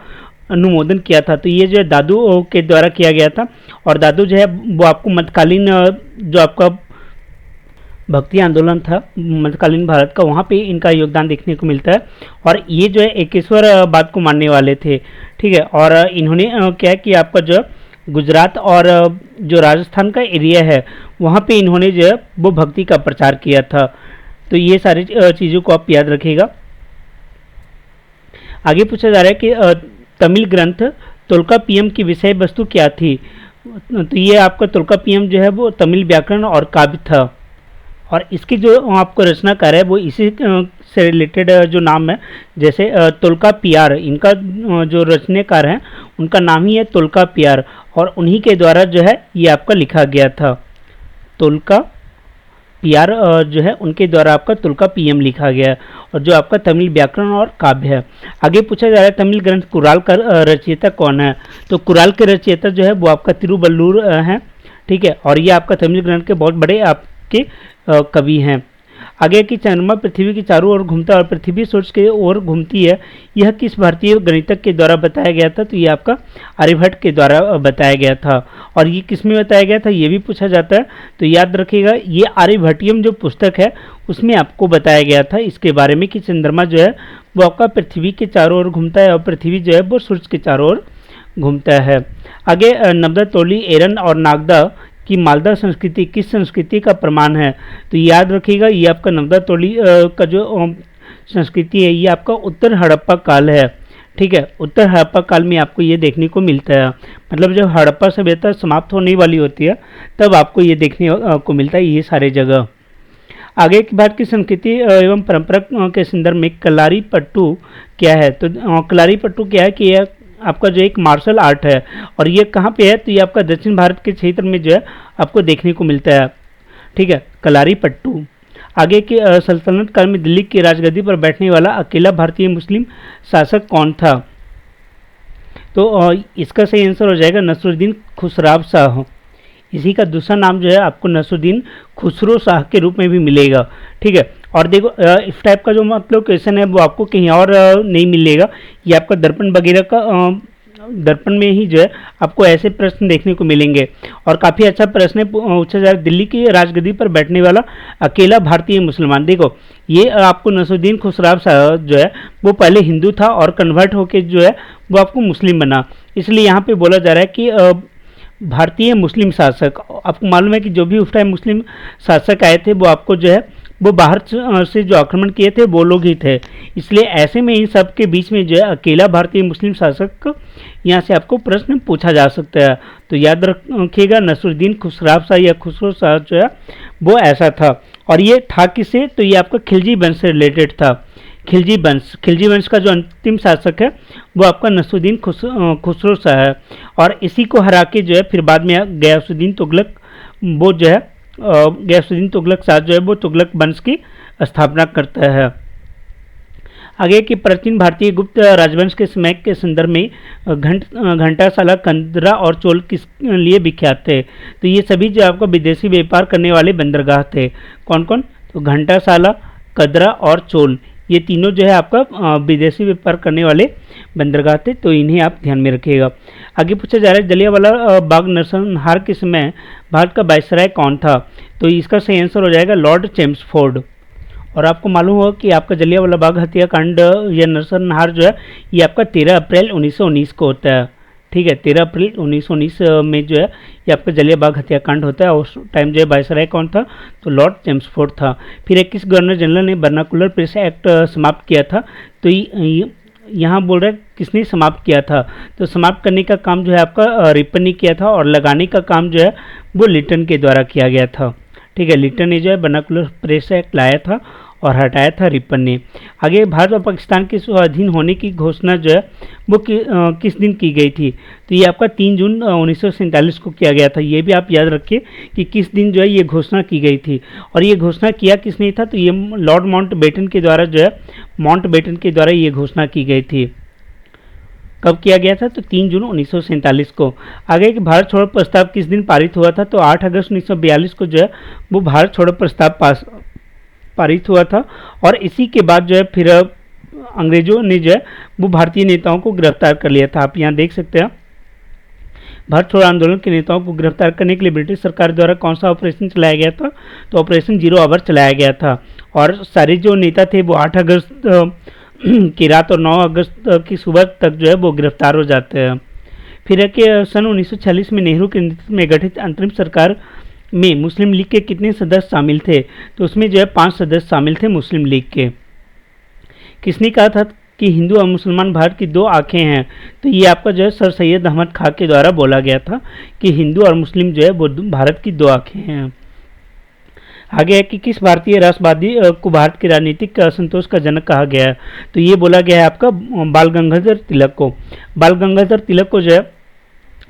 अनुमोदन किया था? तो ये जो है दादू के द्वारा किया गया था, और दादू जो है वो आपको मध्यकालीन जो आपका भक्ति आंदोलन था मध्यकालीन भारत का, वहाँ पे इनका योगदान देखने को मिलता है। और ये जो है एकेश्वर बात को मानने वाले थे, ठीक है। और इन्होंने क्या है कि आपका जो गुजरात और जो राजस्थान का एरिया है वहाँ पे इन्होंने जो है वो भक्ति का प्रचार किया था। तो ये सारी चीज़ों को आप याद रखिएगा। आगे पूछा जा रहा है कि तमिल ग्रंथ तोल्कापियम की विषय वस्तु क्या थी? तो ये आपका तोल्कापियम जो है वो तमिल व्याकरण और काव्य था, और इसकी जो आपको रचनाकार है वो इसी से रिलेटेड जो नाम है, जैसे तोल्कापियार, इनका जो रचनाकार हैं उनका नाम ही है तोल्कापियार, और उन्हीं के द्वारा जो है ये आपका लिखा गया था। तोल्कापियार जो है उनके द्वारा आपका तोल्कापियम लिखा गया है, और जो आपका तमिल व्याकरण और काव्य है। आगे पूछा जा रहा है तमिल ग्रंथ कुराल का रचयिता कौन है? तो कुराल के रचयिता जो है वो आपका तिरुवल्लुर हैं, ठीक है। और ये आपका तमिल ग्रंथ के बहुत बड़े आपके कवि हैं। आगे कि चंद्रमा पृथ्वी के चारों ओर घूमता है और पृथ्वी सूर्य के ओर घूमती है, यह किस भारतीय गणितज्ञ के द्वारा बताया गया था? तो ये आपका आर्यभट्ट के द्वारा बताया गया था। और ये किस में बताया गया था ये भी पूछा जाता है, तो याद रखिएगा ये आर्यभट्टियम जो पुस्तक है उसमें आपको बताया गया था इसके बारे में कि चंद्रमा जो है वो आपका पृथ्वी के चारों ओर घूमता है और पृथ्वी जो है वो सूर्य के चारों ओर घूमता है। आगे नब्दा तोली एरन और नागदा कि मालदा संस्कृति किस संस्कृति का प्रमाण है? तो याद रखिएगा ये आपका नब्दा तोली का जो संस्कृति है ये आपका उत्तर हड़प्पा काल है, ठीक है। उत्तर हड़प्पा काल में आपको ये देखने को मिलता है, मतलब जब हड़प्पा सभ्यता समाप्त होने वाली होती है तब आपको ये देखने को मिलता है ये सारे जगह। आगे की बात की संस्कृति एवं परंपरा के संदर्भ में कलारी पट्टू क्या है? तो कलारी पट्टू क्या है कि यह आपका जो एक मार्शल आर्ट है, और ये कहाँ पे है? तो ये आपका दक्षिण भारत के क्षेत्र में जो है आपको देखने को मिलता है, ठीक है, कलारी पट्टू। आगे के सल्तनत काल में दिल्ली की राजगद्दी पर बैठने वाला अकेला भारतीय मुस्लिम शासक कौन था? तो इसका सही आंसर हो जाएगा नसरुद्दीन खुसराव शाह। इसी का दूसरा नाम जो है आपको नसरुद्दीन खुसरो शाह के रूप में भी मिलेगा, ठीक है। और देखो इस टाइप का जो मतलब क्वेश्चन है वो आपको कहीं और नहीं मिलेगा, ये आपका दर्पण वगैरह का दर्पण में ही जो है आपको ऐसे प्रश्न देखने को मिलेंगे। और काफ़ी अच्छा प्रश्न पूछा जा रहा है दिल्ली की राजगद्दी पर बैठने वाला अकेला भारतीय मुसलमान। देखो ये आपको नसरुद्दीन खुसराव शाह जो है वो पहले हिंदू था और कन्वर्ट होके जो है वो आपको मुस्लिम बना, इसलिए यहाँ पे बोला जा रहा है कि भारतीय मुस्लिम शासक। आपको मालूम है कि जो भी उस टाइम मुस्लिम शासक आए थे वो आपको जो है वो बाहर से जो आक्रमण किए थे वो लोग ही थे, इसलिए ऐसे में इन सब के बीच में जो है अकेला भारतीय मुस्लिम शासक यहाँ से आपको प्रश्न पूछा जा सकता है। तो याद रखिएगा नसरुद्दीन खुसराव शाह या खुसरो शाह जो है वो ऐसा था। और ये था किससे? तो ये आपका खिलजी वंश से रिलेटेड था। खिलजी वंश का जो अंतिम शासक है वो आपका नसरुद्दीन खुसरो शाह है, और इसी को हरा के जो है फिर बाद में गयासुद्दीन तुगलक वो जो है गयासुद्दीन तुगलक शाह जो है वो तुगलक वंश की स्थापना करता है। आगे की प्राचीन भारतीय गुप्त राजवंश के समय के संदर्भ में घंटासाला, कंदरा और चोल किस लिए विख्यात थे? तो ये सभी जो आपको विदेशी व्यापार करने वाले बंदरगाह थे। कौन कौन? तो घंटासाला, कंदरा और चोल, ये तीनों जो है आपका विदेशी व्यापार करने वाले बंदरगाह थे, तो इन्हें आप ध्यान में रखिएगा। आगे पूछा जा रहा है जलियांवाला बाग नरसंहार के समय भारत का वायसराय कौन था? तो इसका सही आंसर हो जाएगा लॉर्ड चेम्सफोर्ड। और आपको मालूम होगा कि आपका जलियांवाला बाग हत्याकांड या नरसंहार जो है ये आपका 13 अप्रैल 1919 को होता है, ठीक है। 13 अप्रैल 1919 में जो है ये आपका जलियांवाला बाग हत्याकांड होता है। उस टाइम जो है वायसराय कौन था? तो लॉर्ड चेम्सफोर्ड था। फिर 21 गवर्नर जनरल ने वर्नाकुलर प्रेस एक्ट समाप्त किया था, तो यहाँ बोल रहे किसने समाप्त किया था? तो समाप्त करने का काम जो है आपका रिपन ने किया था, और लगाने का काम जो है वो लिटन के द्वारा किया गया था, ठीक है। लिटन ने जो है वर्नाकुलर प्रेस एक्ट लाया था और हटाया था रिपन ने। आगे भारत और पाकिस्तान के स्वाधीन होने की घोषणा जो है वो किस दिन की गई थी? तो ये आपका 3 जून 1947 को किया गया था। ये भी आप याद रखिए कि किस दिन जो है ये घोषणा की गई थी। और ये घोषणा किया किसने था? तो ये लॉर्ड माउंटबेटन के द्वारा जो है माउंटबेटन के द्वारा ये घोषणा की गई थी। कब किया गया था? तो 3 जून 1947 को। आगे कि भारत छोड़ो प्रस्ताव किस दिन पारित हुआ था? तो 8 अगस्त 1942 को जो है वो भारत छोड़ो प्रस्ताव पारित हुआ था। और इसी के बाद जो है फिर अंग्रेजों ने जो है वो भारतीय नेताओं को गिरफ्तार कर लिया था। आप यहाँ देख सकते हैं भारत छोड़ो आंदोलन के नेताओं को गिरफ्तार करने के लिए ब्रिटिश सरकार द्वारा कौन सा ऑपरेशन चलाया गया था? तो ऑपरेशन जीरो आवर चलाया गया था। और सारे जो नेता थे वो 8 अगस्त की रात और 9 अगस्त की सुबह तक जो है वो गिरफ्तार हो जाते हैं। फिर है कि सन 1946 में नेहरू के नेतृत्व में गठित अंतरिम सरकार में मुस्लिम लीग के कितने सदस्य शामिल थे? तो उसमें जो है 5 सदस्य शामिल थे मुस्लिम लीग के। किसने कहा था कि हिंदू और मुसलमान भारत की 2 आंखें हैं? तो ये आपका जो है सर सैयद अहमद खां के द्वारा बोला गया था कि हिंदू और मुस्लिम जो है वो भारत की 2 आंखें हैं। आगे है कि किस भारतीय राष्ट्रवादी को भारत के राजनीतिक असंतोष का जनक कहा गया है? तो ये बोला गया है आपका बाल गंगाधर तिलक को। बाल गंगाधर तिलक को जो है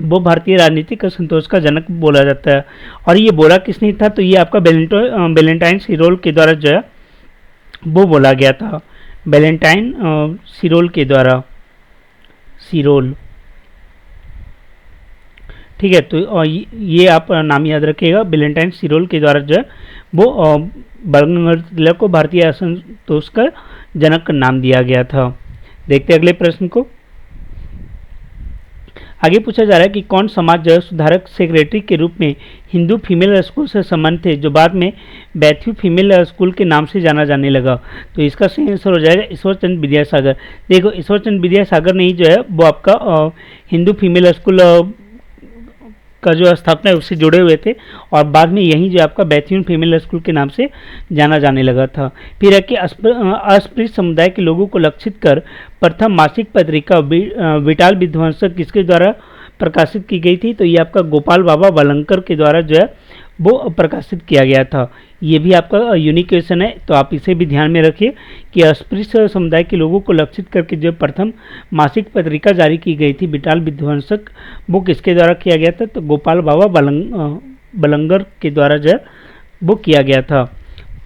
वो भारतीय राजनीतिक असंतोष का जनक बोला जाता है। और ये बोला किसने था? तो ये आपका वैलेंटाइन सिरोल के द्वारा जो है वो बोला गया था। वैलेंटाइन सिरोल के द्वारा, सिरोल, ठीक है। तो ये आप नाम याद रखिएगा, वैलेंटाइन सिरोल के द्वारा जो है वो बाल गंगाधर तिलक को भारतीय असंतोष का जनक नाम दिया गया था। देखते हैं अगले प्रश्न को। आगे पूछा जा रहा है कि कौन समाज सुधारक सेक्रेटरी के रूप में हिंदू फीमेल स्कूल से संबंध थे जो बाद में बैथ्यू फीमेल स्कूल के नाम से जाना जाने लगा? तो इसका सही आंसर हो जाएगा ईश्वर चंद्र विद्यासागर। देखो ईश्वर चंद्र विद्यासागर ने ही जो है वो आपका हिंदू फीमेल स्कूल का जो स्थापना है उससे जुड़े हुए थे और बाद में यही जो आपका बैथ्यून फीमेल स्कूल के नाम से जाना जाने लगा था। फिर है कि अस्पृश्य समुदाय के लोगों को लक्षित कर प्रथम मासिक पत्रिका विटाल विध्वंसक किसके द्वारा प्रकाशित की गई थी? तो ये आपका गोपाल बाबा वलंकर के द्वारा जो है वो प्रकाशित किया गया था। ये भी आपका यूनिक क्वेश्चन है, तो आप इसे भी ध्यान में रखिए कि अस्पृश्य समुदाय के लोगों को लक्षित करके जो प्रथम मासिक पत्रिका जारी की गई थी विटाल विध्वंसक, वो किसके द्वारा किया गया था? तो गोपाल बाबा वलंगर के द्वारा जो है वो किया गया था।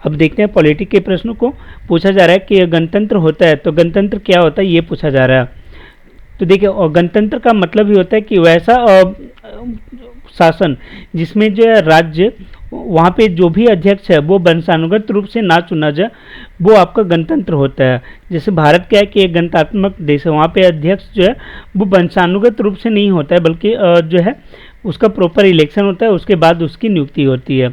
अब देखते हैं पॉलिटिक के प्रश्नों को। पूछा जा रहा है कि गणतंत्र होता है तो गणतंत्र क्या होता है, ये पूछा जा रहा है। तो देखिए गणतंत्र का मतलब ही होता है कि वैसा शासन जिसमें जो है राज्य वहाँ पे जो भी अध्यक्ष है वो वंशानुगत रूप से ना चुना जाए, वो आपका गणतंत्र होता है। जैसे भारत क्या है कि एक गणतात्मक देश है, वहाँ पे अध्यक्ष जो है वो वंशानुगत रूप से नहीं होता है बल्कि जो है उसका प्रॉपर इलेक्शन होता है, उसके बाद उसकी नियुक्ति होती है।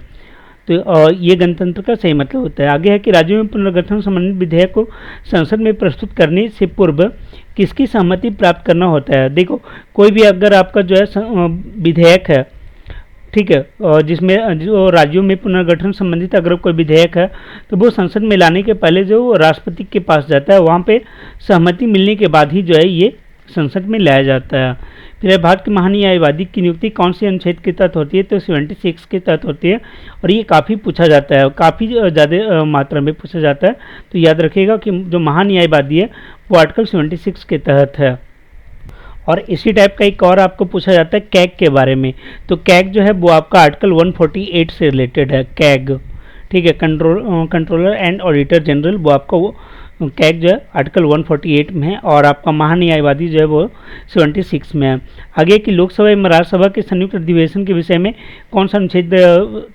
तो ये गणतंत्र का सही मतलब होता है। आगे है कि राज्यों में पुनर्गठन संबंधित विधेयक को संसद में प्रस्तुत करने से पूर्व किसकी सहमति प्राप्त करना होता है? देखो कोई भी अगर आपका जो है विधेयक है, ठीक है, और जिसमें जो राज्यों में पुनर्गठन संबंधित अगर कोई विधेयक है तो वो संसद में लाने के पहले जो राष्ट्रपति के पास जाता है, वहाँ पे सहमति मिलने के बाद ही जो है ये संसद में लाया जाता है। फिर भारत के महान्यायवादी की नियुक्ति कौन से अनुच्छेद के तहत होती है? तो 76 के तहत होती है और ये काफ़ी पूछा जाता है, काफ़ी ज़्यादा मात्रा में पूछा जाता है। तो याद रखिएगा कि जो महान्यायवादी है वो आर्टिकल 76 के तहत है। और इसी टाइप का एक और आपको पूछा जाता है कैग के बारे में। तो कैग जो है वो आपका आर्टिकल 148 से रिलेटेड है, कैग, ठीक है, कंट्रोलर एंड ऑडिटर जनरल, वो आपका वो कैग जो है आर्टिकल 148 में है और आपका महान्यायवादी जो है वो 76 में है। आगे की लोकसभा एवं राज्यसभा के संयुक्त अधिवेशन के विषय में कौन सा अनुच्छेद?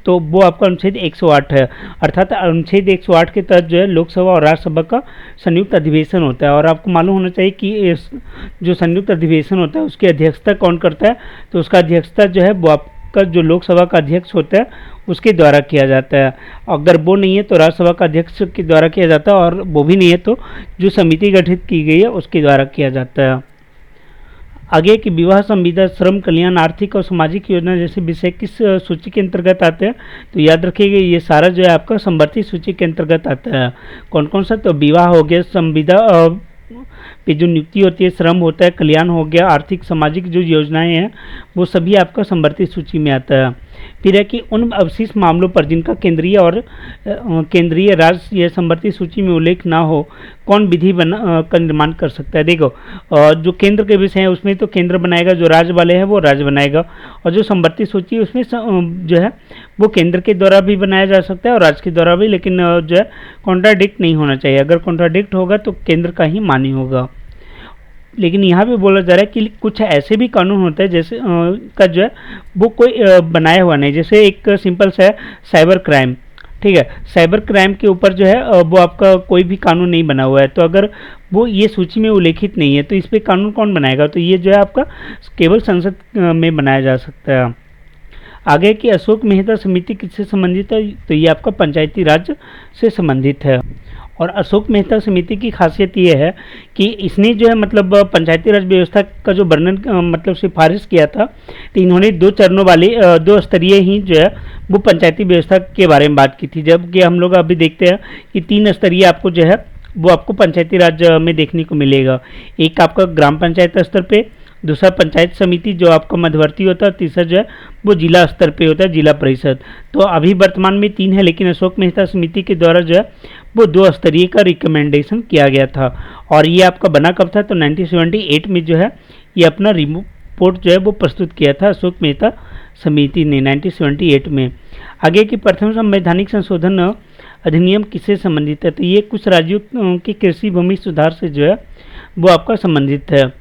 तो वो आपका अनुच्छेद 108 है, अर्थात अनुच्छेद 108 के तहत जो है लोकसभा और राज्यसभा का संयुक्त अधिवेशन होता है। और आपको मालूम होना चाहिए कि जो संयुक्त अधिवेशन होता है उसकी अध्यक्षता कौन करता है? तो उसका अध्यक्षता जो है वो आपका जो लोकसभा का अध्यक्ष होता है उसके द्वारा किया जाता है। अगर वो नहीं है तो राज्यसभा का अध्यक्ष के द्वारा किया जाता है और वो भी नहीं है तो जो समिति गठित की गई है उसके द्वारा किया जाता है। आगे कि विवाह, संविदा, श्रम कल्याण, आर्थिक और सामाजिक योजना जैसे विषय किस सूची के अंतर्गत आते हैं? तो याद रखिएगा ये सारा जो है आपका समवर्ती सूची के अंतर्गत आता है। कौन कौन सा? तो विवाह हो गया, संविदा, पे जो नियुक्ति होती है, श्रम होता है, कल्याण हो गया, आर्थिक सामाजिक जो योजनाएं हैं वो सभी आपका संवर्धित सूची में आता है। फिर है कि उन अवशिष्ट मामलों पर जिनका केंद्रीय और केंद्रीय राज्य या संवर्धित सूची में उल्लेख ना हो, कौन विधि का निर्माण कर सकता है। देखो जो केंद्र के विषय हैं उसमें तो केंद्र बनाएगा, जो राज्य वाले हैं वो राज्य बनाएगा, और जो संवर्धित सूची है उसमें जो है वो केंद्र के द्वारा भी बनाया जा सकता है और राज्य के द्वारा भी, लेकिन जो है कॉन्ट्राडिक्ट नहीं होना चाहिए। अगर कॉन्ट्राडिक्ट होगा तो केंद्र का ही मान्य होगा। लेकिन यहाँ पे बोला जा रहा है कि कुछ ऐसे भी कानून होते हैं जैसे का जो है वो कोई बनाया हुआ नहीं, जैसे एक सिंपल सा है साइबर क्राइम। ठीक है, साइबर क्राइम के ऊपर जो है वो आपका कोई भी कानून नहीं बना हुआ है, तो अगर वो ये सूची में उल्लेखित नहीं है तो इस पर कानून कौन बनाएगा, तो ये जो है आपका केवल संसद में बनाया जा सकता है। आगे की अशोक मेहता समिति किससे संबंधित है, तो ये आपका पंचायती राज से संबंधित है। और अशोक मेहता समिति की खासियत ये है कि इसने जो है मतलब पंचायती राज व्यवस्था का जो वर्णन मतलब सिफारिश किया था, तो इन्होंने 2 चरणों वाली 2 स्तरीय ही जो है वो पंचायती व्यवस्था के बारे में बात की थी, जबकि हम लोग अभी देखते हैं कि 3 स्तरीय आपको जो है वो आपको पंचायती राज में देखने को मिलेगा। एक आपका ग्राम पंचायत स्तर पे, दूसरा पंचायत समिति जो आपका मध्यवर्ती होता है, तीसरा जो है वो जिला स्तर पे होता है, जिला परिषद। तो अभी वर्तमान में 3 है, लेकिन अशोक मेहता समिति के द्वारा जो है वो 2 स्तरीय का रिकमेंडेशन किया गया था। और ये आपका बना कब था, तो 1978 में जो है ये अपना रिपोर्ट जो है वो प्रस्तुत किया था अशोक मेहता समिति ने 1978 में। आगे की प्रथम संवैधानिक संशोधन अधिनियम किससे संबंधित है, तो ये कुछ राज्यों की कृषि भूमि सुधार से जो है वो आपका संबंधित है।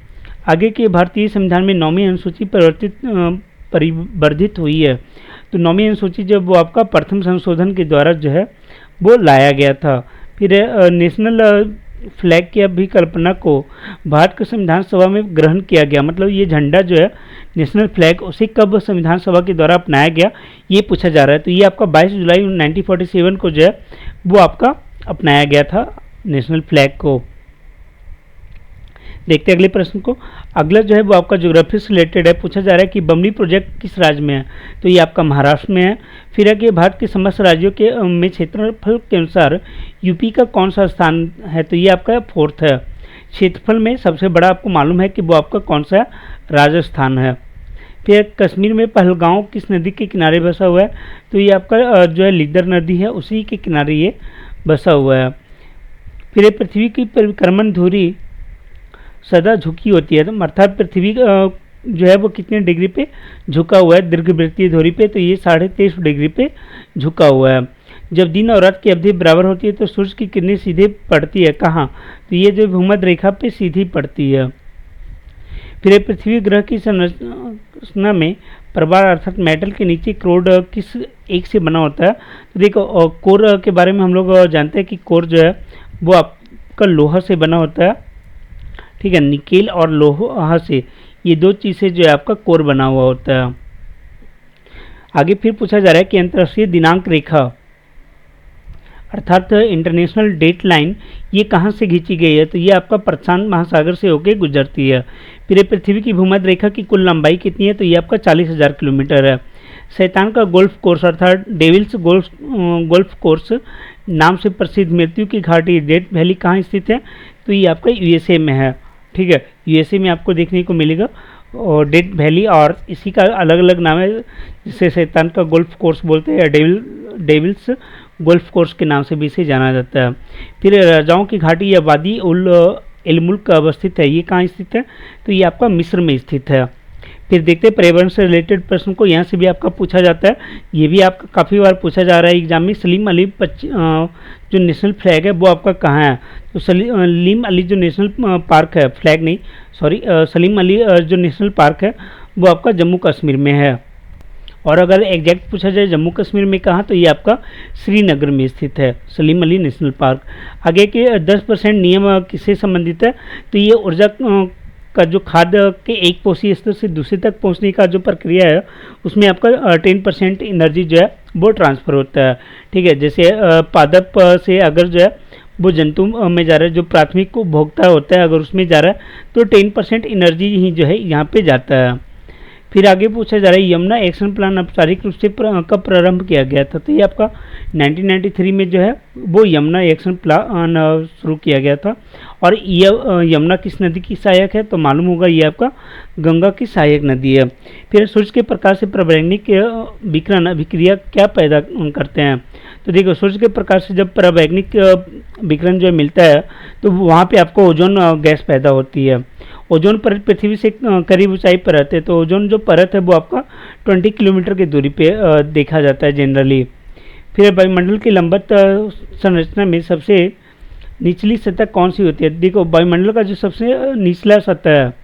आगे के भारतीय संविधान में 9वीं अनुसूची परिवर्धित हुई है, तो 9वीं अनुसूची जब वो आपका प्रथम संशोधन के द्वारा जो है वो लाया गया था। फिर नेशनल फ्लैग की अभिकल्पना को भारत के संविधान सभा में ग्रहण किया गया, मतलब ये झंडा जो है नेशनल फ्लैग उसे कब संविधान सभा के द्वारा अपनाया गया ये पूछा जा रहा है। तो ये आपका 22 जुलाई 1947 को जो है वो आपका अपनाया गया था नेशनल फ्लैग को। देखते हैं अगले प्रश्न को। अगला जो है वो आपका ज्योग्राफी से रिलेटेड है, पूछा जा रहा है कि बमनी प्रोजेक्ट किस राज्य में है, तो ये आपका महाराष्ट्र में है। फिर है कि भारत के समस्त राज्यों के में क्षेत्रफल के अनुसार यूपी का कौन सा स्थान है, तो ये आपका 4th है। क्षेत्रफल में सबसे बड़ा आपको मालूम है कि वो आपका कौन सा राजस्थान है। फिर कश्मीर में पहलगांव किस नदी के किनारे बसा हुआ है, तो ये आपका जो है लीदर नदी है उसी के किनारे ये बसा हुआ है। फिर पृथ्वी की परिक्रमण धुरी सदा झुकी होती है, तो अर्थात पृथ्वी जो है वो कितने डिग्री पे झुका हुआ है दीर्घवृत्तीय धुरी पे, तो ये 23.5 डिग्री पे झुका हुआ है। जब दिन और रात की अवधि बराबर होती है तो सूर्य की किरणें सीधे पड़ती है कहाँ, तो ये जो भूमध्य रेखा पे सीधी पड़ती है। फिर पृथ्वी ग्रह की संरचना में प्रवाल अर्थात मेटल के नीचे कोर किस एक से बना होता है, तो देखो कोर के बारे में हम लोग जानते हैं कि कोर जो है वो आपका लोहा से बना होता है। ठीक है, निकेल और लोहा से, ये 2 चीज़ें जो है आपका कोर बना हुआ होता है। आगे फिर पूछा जा रहा है कि अंतर्राष्ट्रीय दिनांक रेखा अर्थात इंटरनेशनल डेट लाइन ये कहाँ से खींची गई है, तो ये आपका प्रशांत महासागर से होकर गुजरती है। फिर पृथ्वी की भूमध्य रेखा की कुल लंबाई कितनी है, तो ये आपका 40,000 किलोमीटर है। शैतान का गोल्फ कोर्स अर्थात डेविल्स गोल्फ कोर्स नाम से प्रसिद्ध मृत्यु की घाटी डेथ वैली कहाँ स्थित है, तो ये आपका यूएसए में है। ठीक है, यूएसए में आपको देखने को मिलेगा और डेथ वैली, और इसी का अलग अलग नाम है जिसे शैतान का गोल्फ कोर्स बोलते हैं, डेविल्स गोल्फ कोर्स के नाम से भी इसे जाना जाता है। फिर राजाओं की घाटी या वादी उल मुल्क अवस्थित है, ये कहाँ स्थित है, तो ये आपका मिस्र में स्थित है। फिर देखते हैं पर्यावरण से रिलेटेड प्रश्न को, यहाँ से भी आपका पूछा जाता है, ये भी आपका काफ़ी बार पूछा जा रहा है एग्जाम में। सलीम अली जो नेशनल फ्लैग है वो आपका कहाँ है, तो सलीम अली जो नेशनल पार्क है, फ्लैग नहीं सॉरी, सलीम अली जो नेशनल पार्क है वो आपका जम्मू कश्मीर में है। और अगर एग्जैक्ट पूछा जाए जम्मू कश्मीर में कहाँ, तो ये आपका श्रीनगर में स्थित है सलीम अली नेशनल पार्क। आगे के 10% नियम किससे संबंधित है, तो ये ऊर्जा का जो खाद्य के एक पोषी स्तर से दूसरे तक पहुंचने का जो प्रक्रिया है उसमें आपका 10% एनर्जी जो है वो ट्रांसफ़र होता है। ठीक है, जैसे पादप से अगर जो है वो जंतु में जा रहा है, जो प्राथमिक उपभोक्ता होता है अगर उसमें जा रहा है तो 10% एनर्जी ही जो है यहाँ पे जाता है। फिर आगे पूछा जा रहा है यमुना एक्शन प्लान औपचारिक रूप से कब प्रारंभ किया गया था, तो ये आपका 1993 में जो है वो यमुना एक्शन प्लान शुरू किया गया था। और ये यमुना किस नदी की सहायक है, तो मालूम होगा ये आपका गंगा की सहायक नदी है। फिर सूर्य के प्रकाश से पराबैंगनी विकिरण अभिक्रिया क्या पैदा करते हैं, तो देखो सूर्य के प्रकाश से जब पराबैंगनिक विकिरण जो मिलता है तो वहाँ पे आपको ओजोन गैस पैदा होती है। ओजोन परत पृथ्वी से करीब ऊंचाई पर रहते हैं, तो ओजोन जो परत है वो आपका 20 किलोमीटर की दूरी पे देखा जाता है जनरली। फिर वायुमंडल की लंबवत संरचना में सबसे निचली सतह कौन सी होती है, देखो वायुमंडल का जो सबसे निचला सतह है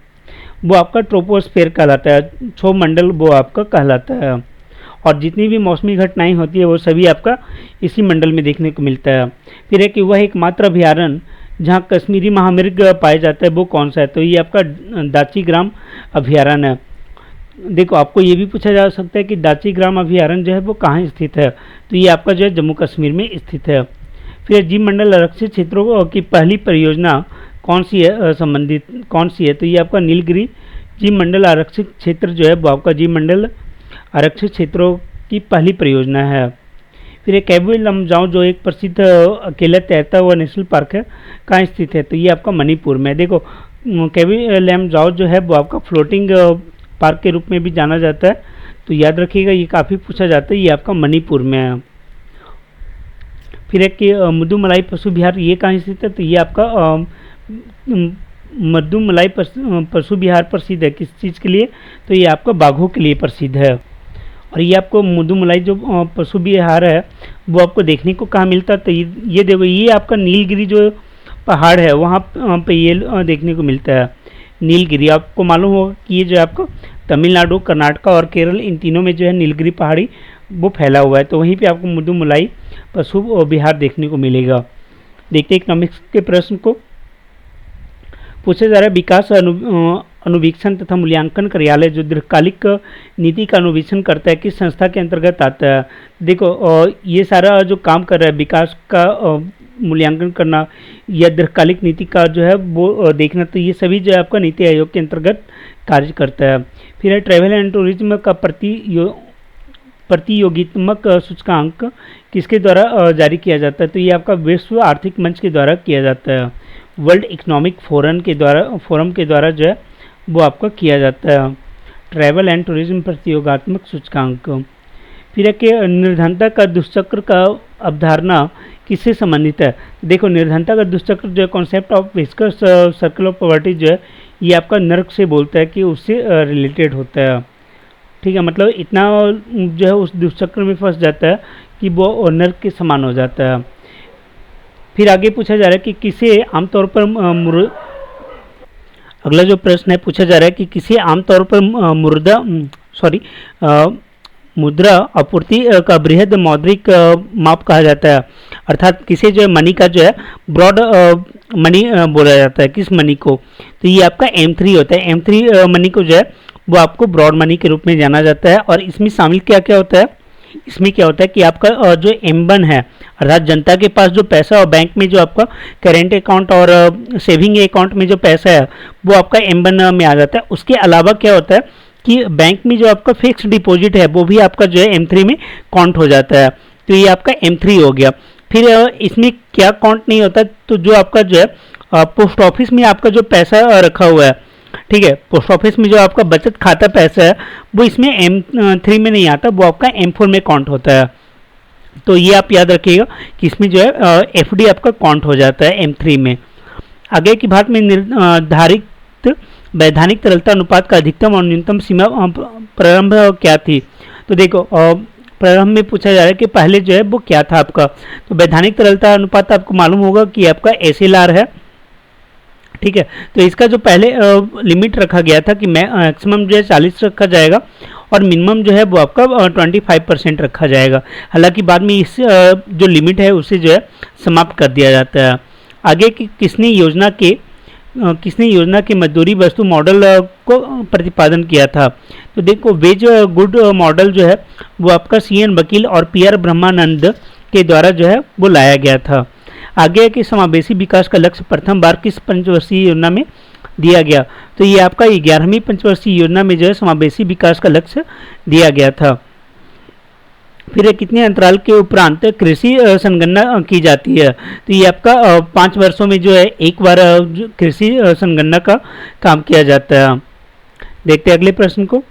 वो आपका ट्रोपोस्फेयर कहलाता है, क्षोभ मंडल वो आपका कहलाता है। और जितनी भी मौसमी घटनाएं होती है वो सभी आपका इसी मंडल में देखने को मिलता है। फिर है कि वह एकमात्र अभ्यारण्य जहाँ कश्मीरी महामृग पाया जाता है वो कौन सा है, तो ये आपका दाची-ग्राम अभ्यारण्य है। देखो आपको ये भी पूछा जा सकता है कि दाची-ग्राम अभ्यारण्य जो है वो कहाँ स्थित है, तो ये आपका जो है जम्मू कश्मीर में स्थित है। फिर जीव मंडल आरक्षित क्षेत्रों की पहली परियोजना कौन सी है, संबंधित कौन सी है, तो ये आपका नीलगिरी जीव मंडल आरक्षित क्षेत्र जो है वो आपका जीव मंडल आरक्षित क्षेत्रों की पहली परियोजना है। फिर एक कैबू लमजाओ जो एक प्रसिद्ध अकेला तैरता हुआ नेशनल पार्क है कहाँ स्थित है, तो ये आपका मणिपुर में। देखो कैबू लमजाओ जो है वो आपका फ्लोटिंग पार्क के रूप में भी जाना जाता है, तो याद रखिएगा ये काफ़ी पूछा जाता है, ये आपका मणिपुर में है। फिर एक कि मधुमलाई पशु विहार ये कहाँ स्थित है, तो ये आपका मधुमलाई पशु विहार प्रसिद्ध है किस चीज़ के लिए, तो ये आपका बाघों के लिए प्रसिद्ध है। और ये आपको मधुमलाई जो पशु विहार है वो आपको देखने को कहाँ मिलता है, तो ये देखो ये आपका नीलगिरी जो पहाड़ है वहाँ पे ये देखने को मिलता है। नीलगिरी आपको मालूम होगा कि ये जो आपको तमिलनाडु, कर्नाटका और केरल इन तीनों में जो है नीलगिरी पहाड़ी वो फैला हुआ है, तो वहीं पे आपको मधुमलाई पशु विहार देखने को मिलेगा। देखते हैं इकोनॉमिक्स के प्रश्न को। पूछा जा रहा है विकास अनुवीक्षण तथा मूल्यांकन कार्यालय जो दीर्घकालिक नीति का अनुवीक्षण करता है किस संस्था के अंतर्गत आता है। देखो ये सारा जो काम कर रहा है विकास का मूल्यांकन करना या दीर्घकालिक नीति का जो है वो देखना, तो ये सभी जो है आपका नीति आयोग के अंतर्गत कार्य करता है। फिर है ट्रैवल एंड टूरिज्म का प्रतियोगित्मक सूचकांक किसके द्वारा जारी किया जाता है, तो ये आपका विश्व आर्थिक मंच के द्वारा किया जाता है, वर्ल्ड इकोनॉमिक फोरम के द्वारा जो है वो आपका किया जाता है ट्रैवल एंड टूरिज्म प्रतियोगात्मक सूचकांक। फिर है कि निर्धनता का दुष्चक्र का अवधारणा किससे संबंधित है। देखो निर्धनता का दुष्चक्र जो है concept of viscous circle of poverty जो है ये आपका नर्क से बोलता है कि उससे रिलेटेड होता है। ठीक है, मतलब इतना जो है उस दुष्चक्र में फंस जाता है कि वो नर्क के समान हो जाता है। फिर आगे पूछा जा रहा है कि किसे आमतौर पर अगला जो प्रश्न है पूछा जा रहा है कि किसे आमतौर पर मुद्रा आपूर्ति का बृहद मौद्रिक माप कहा जाता है, अर्थात किसे जो है मनी का जो है ब्रॉड मनी बोला जाता है, किस मनी को, तो ये आपका M3 होता है। M3 मनी को जो है वो आपको ब्रॉड मनी के रूप में जाना जाता है। और इसमें शामिल क्या क्या होता है, इसमें क्या होता है कि आपका जो M1 है अर्थात जनता के पास जो पैसा और बैंक में जो आपका करेंट अकाउंट और सेविंग अकाउंट में जो पैसा है वो आपका M1 में आ जाता है। उसके अलावा क्या होता है कि बैंक में जो आपका फिक्स डिपॉजिट है वो भी आपका जो है M3 में काउंट हो जाता है, तो ये आपका M3 हो गया। फिर इसमें क्या काउंट नहीं होता, तो जो आपका जो है पोस्ट ऑफिस में आपका जो पैसा रखा हुआ है, ठीक है, पोस्ट ऑफिस में जो आपका बचत खाता पैसा है वो इसमें M3 में नहीं आता, वो आपका M4 में काउंट होता है। तो ये आप याद रखिएगा कि इसमें जो है FD आपका काउंट हो जाता है M3 में। आगे की बात में निर्धारित वैधानिक तरलता अनुपात का अधिकतम और न्यूनतम सीमा प्रारंभ क्या थी, तो देखो प्रारंभ में पूछा जा रहा है कि पहले जो है वो क्या था आपका, तो वैधानिक तरलता अनुपात आपको मालूम होगा कि आपका SLR है। ठीक है, तो इसका जो पहले लिमिट रखा गया था कि मैक्सिमम जो है 40 रखा जाएगा और मिनिमम जो है वो आपका 25% रखा जाएगा। हालांकि बाद में इस जो लिमिट है उसे जो है समाप्त कर दिया जाता है। आगे की किसने योजना के मजदूरी वस्तु मॉडल को प्रतिपादन किया था, तो देखो वेज गुड मॉडल जो है वो आपका CN वकील और PR ब्रह्मानंद के द्वारा जो है वो लाया गया था। आगे कि समावेशी विकास का लक्ष्य प्रथम बार किस पंचवर्षीय योजना में दिया गया, तो ये आपका 11वीं पंचवर्षीय योजना में जो है समावेशी विकास का लक्ष्य दिया गया था। फिर कितने अंतराल के उपरांत कृषि संगणना की जाती है? तो ये आपका 5 वर्षों में जो है एक बार कृषि संगणना का काम किया जाता है। देखते हैं अगले प्रश्न को।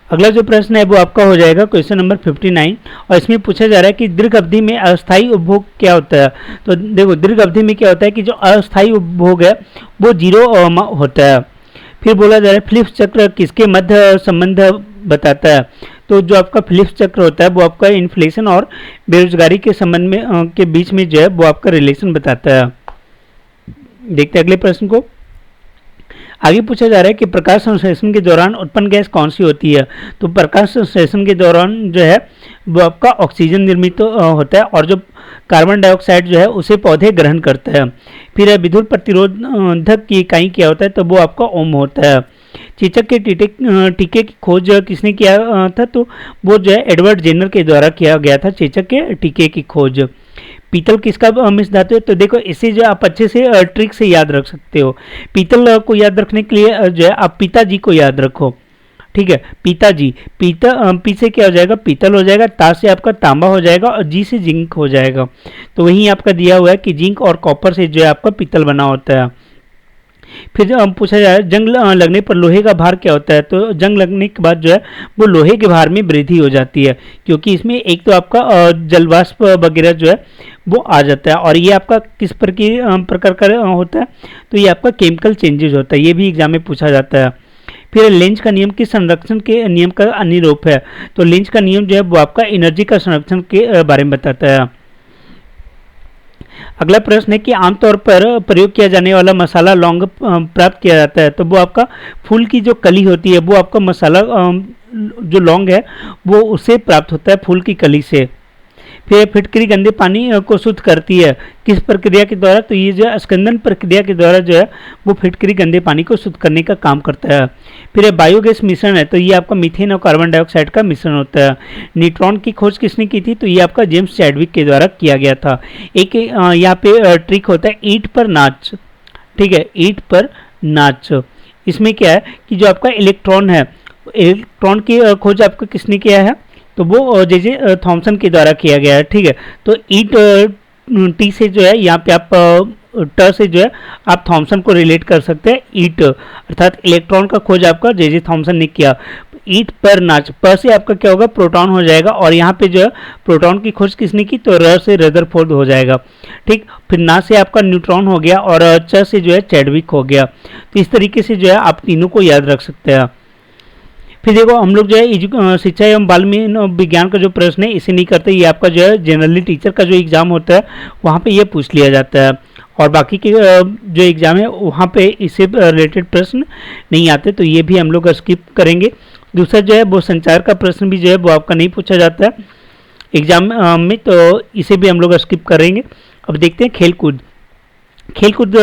अगला जो प्रश्न है वो आपका हो जाएगा क्वेश्चन नंबर 59 और इसमें पूछा जा रहा है कि दीर्घ अवधि में अस्थायी उपभोग क्या होता है। तो देखो दीर्घ अवधि में क्या होता है कि जो अस्थायी उपभोग है वो 0 होता है। फिर बोला जा रहा है फिलिप्स चक्र किसके मध्य संबंध बताता है। तो जो आपका फिलिप्स चक्र होता है वो आपका इन्फ्लेशन और बेरोजगारी के संबंध में के बीच में जो है वो आपका रिलेशन बताता है। देखते हैं अगले प्रश्न को। आगे पूछा जा रहा है कि प्रकाश संश्लेषण के दौरान उत्पन्न गैस कौन सी होती है। तो प्रकाश संश्लेषण के दौरान जो है वो आपका ऑक्सीजन निर्मित होता है और जो कार्बन डाइऑक्साइड जो है उसे पौधे ग्रहण करते हैं। फिर विद्युत प्रतिरोधक की इकाई क्या होता है। तो वो आपका ओम होता है। चेचक के टीके की खोज किसने किया था। तो वो जो है एडवर्ड जेनर के द्वारा किया गया था चेचक के टीके की खोज। पीतल किसका मिश्र धातु है। तो देखो इसे जो आप अच्छे से ट्रिक से याद रख सकते हो। पीतल को याद रखने के लिए जो है आप पिताजी को याद रखो। ठीक है, पिताजी। पी से क्या हो जाएगा, पीतल हो जाएगा। ता से आपका तांबा हो जाएगा और जी से जिंक हो जाएगा। तो वहीं आपका दिया हुआ है कि जिंक और कॉपर से जो है आपका पीतल बना होता है। फिर पूछा जाए जंग लगने पर लोहे का भार क्या होता है। तो जंग लगने के बाद जो है वो लोहे के भार में वृद्धि हो जाती है, क्योंकि इसमें एक तो आपका जलवाष्प वगैरह जो है वो आ जाता है। और ये आपका किस प्रकार का होता है। तो ये आपका केमिकल चेंजेस होता है, ये भी एग्जाम में पूछा जाता है। फिर लेंज का नियम किस संरक्षण के नियम का अनुरूप है। तो लेंज का नियम जो है वो आपका एनर्जी का संरक्षण के बारे में बताता है। अगला प्रश्न है कि आमतौर पर प्रयोग किया जाने वाला मसाला लौंग प्राप्त किया जाता है। तो वो आपका फूल की जो कली होती है वो आपका मसाला जो लौंग है वो उससे प्राप्त होता है, फूल की कली से। फिर फिटकरी गंदे पानी को शुद्ध करती है किस प्रक्रिया के द्वारा। तो ये जो है स्कंदन प्रक्रिया के द्वारा जो है वो फिटकरी गंदे पानी को शुद्ध करने का काम करता है। फिर बायोगैस मिश्रण है। तो ये आपका मीथेन और कार्बन डाइऑक्साइड का मिश्रण होता है। न्यूट्रॉन की खोज किसने की थी। तो ये आपका जेम्स चैडविक के द्वारा किया गया था। एक यहाँ पे ट्रिक होता है ईंट पर नाच। ठीक है, ईंट पर नाच। इसमें क्या है कि जो आपका इलेक्ट्रॉन है, इलेक्ट्रॉन की खोज आपका किसने किया है। तो वो जे थॉमसन के द्वारा किया गया है। ठीक है, तो ईट टी से जो है यहाँ पे आप ट से जो है आप थॉमसन को रिलेट कर सकते हैं। ईट अर्थात इलेक्ट्रॉन का खोज आपका जे थॉमसन ने किया। ईट पर नाच, प से आपका क्या होगा, प्रोटॉन हो जाएगा। और यहाँ पे जो है प्रोटॉन की खोज किसने की। तो र से रदरफोर्ड हो जाएगा। ठीक, फिर ना से आपका न्यूट्रॉन हो गया और च से जो है चैडविक हो गया। तो इस तरीके से जो है आप तीनों को याद रख सकते हैं। फिर देखो हम लोग जो है शिक्षा एवं बाल विज्ञान का जो प्रश्न है इसे नहीं करते। ये आपका जो है जनरली टीचर का जो एग्ज़ाम होता है वहाँ पे ये पूछ लिया जाता है, और बाकी के जो एग्ज़ाम है वहाँ पे इससे रिलेटेड प्रश्न नहीं आते, तो ये भी हम लोग स्किप करेंगे। दूसरा जो है वो संचार का प्रश्न भी जो है वो आपका नहीं पूछा जाता है एग्जाम में, तो इसे भी हम लोग स्किप करेंगे। अब देखते हैं खेलकूद। खेलकूद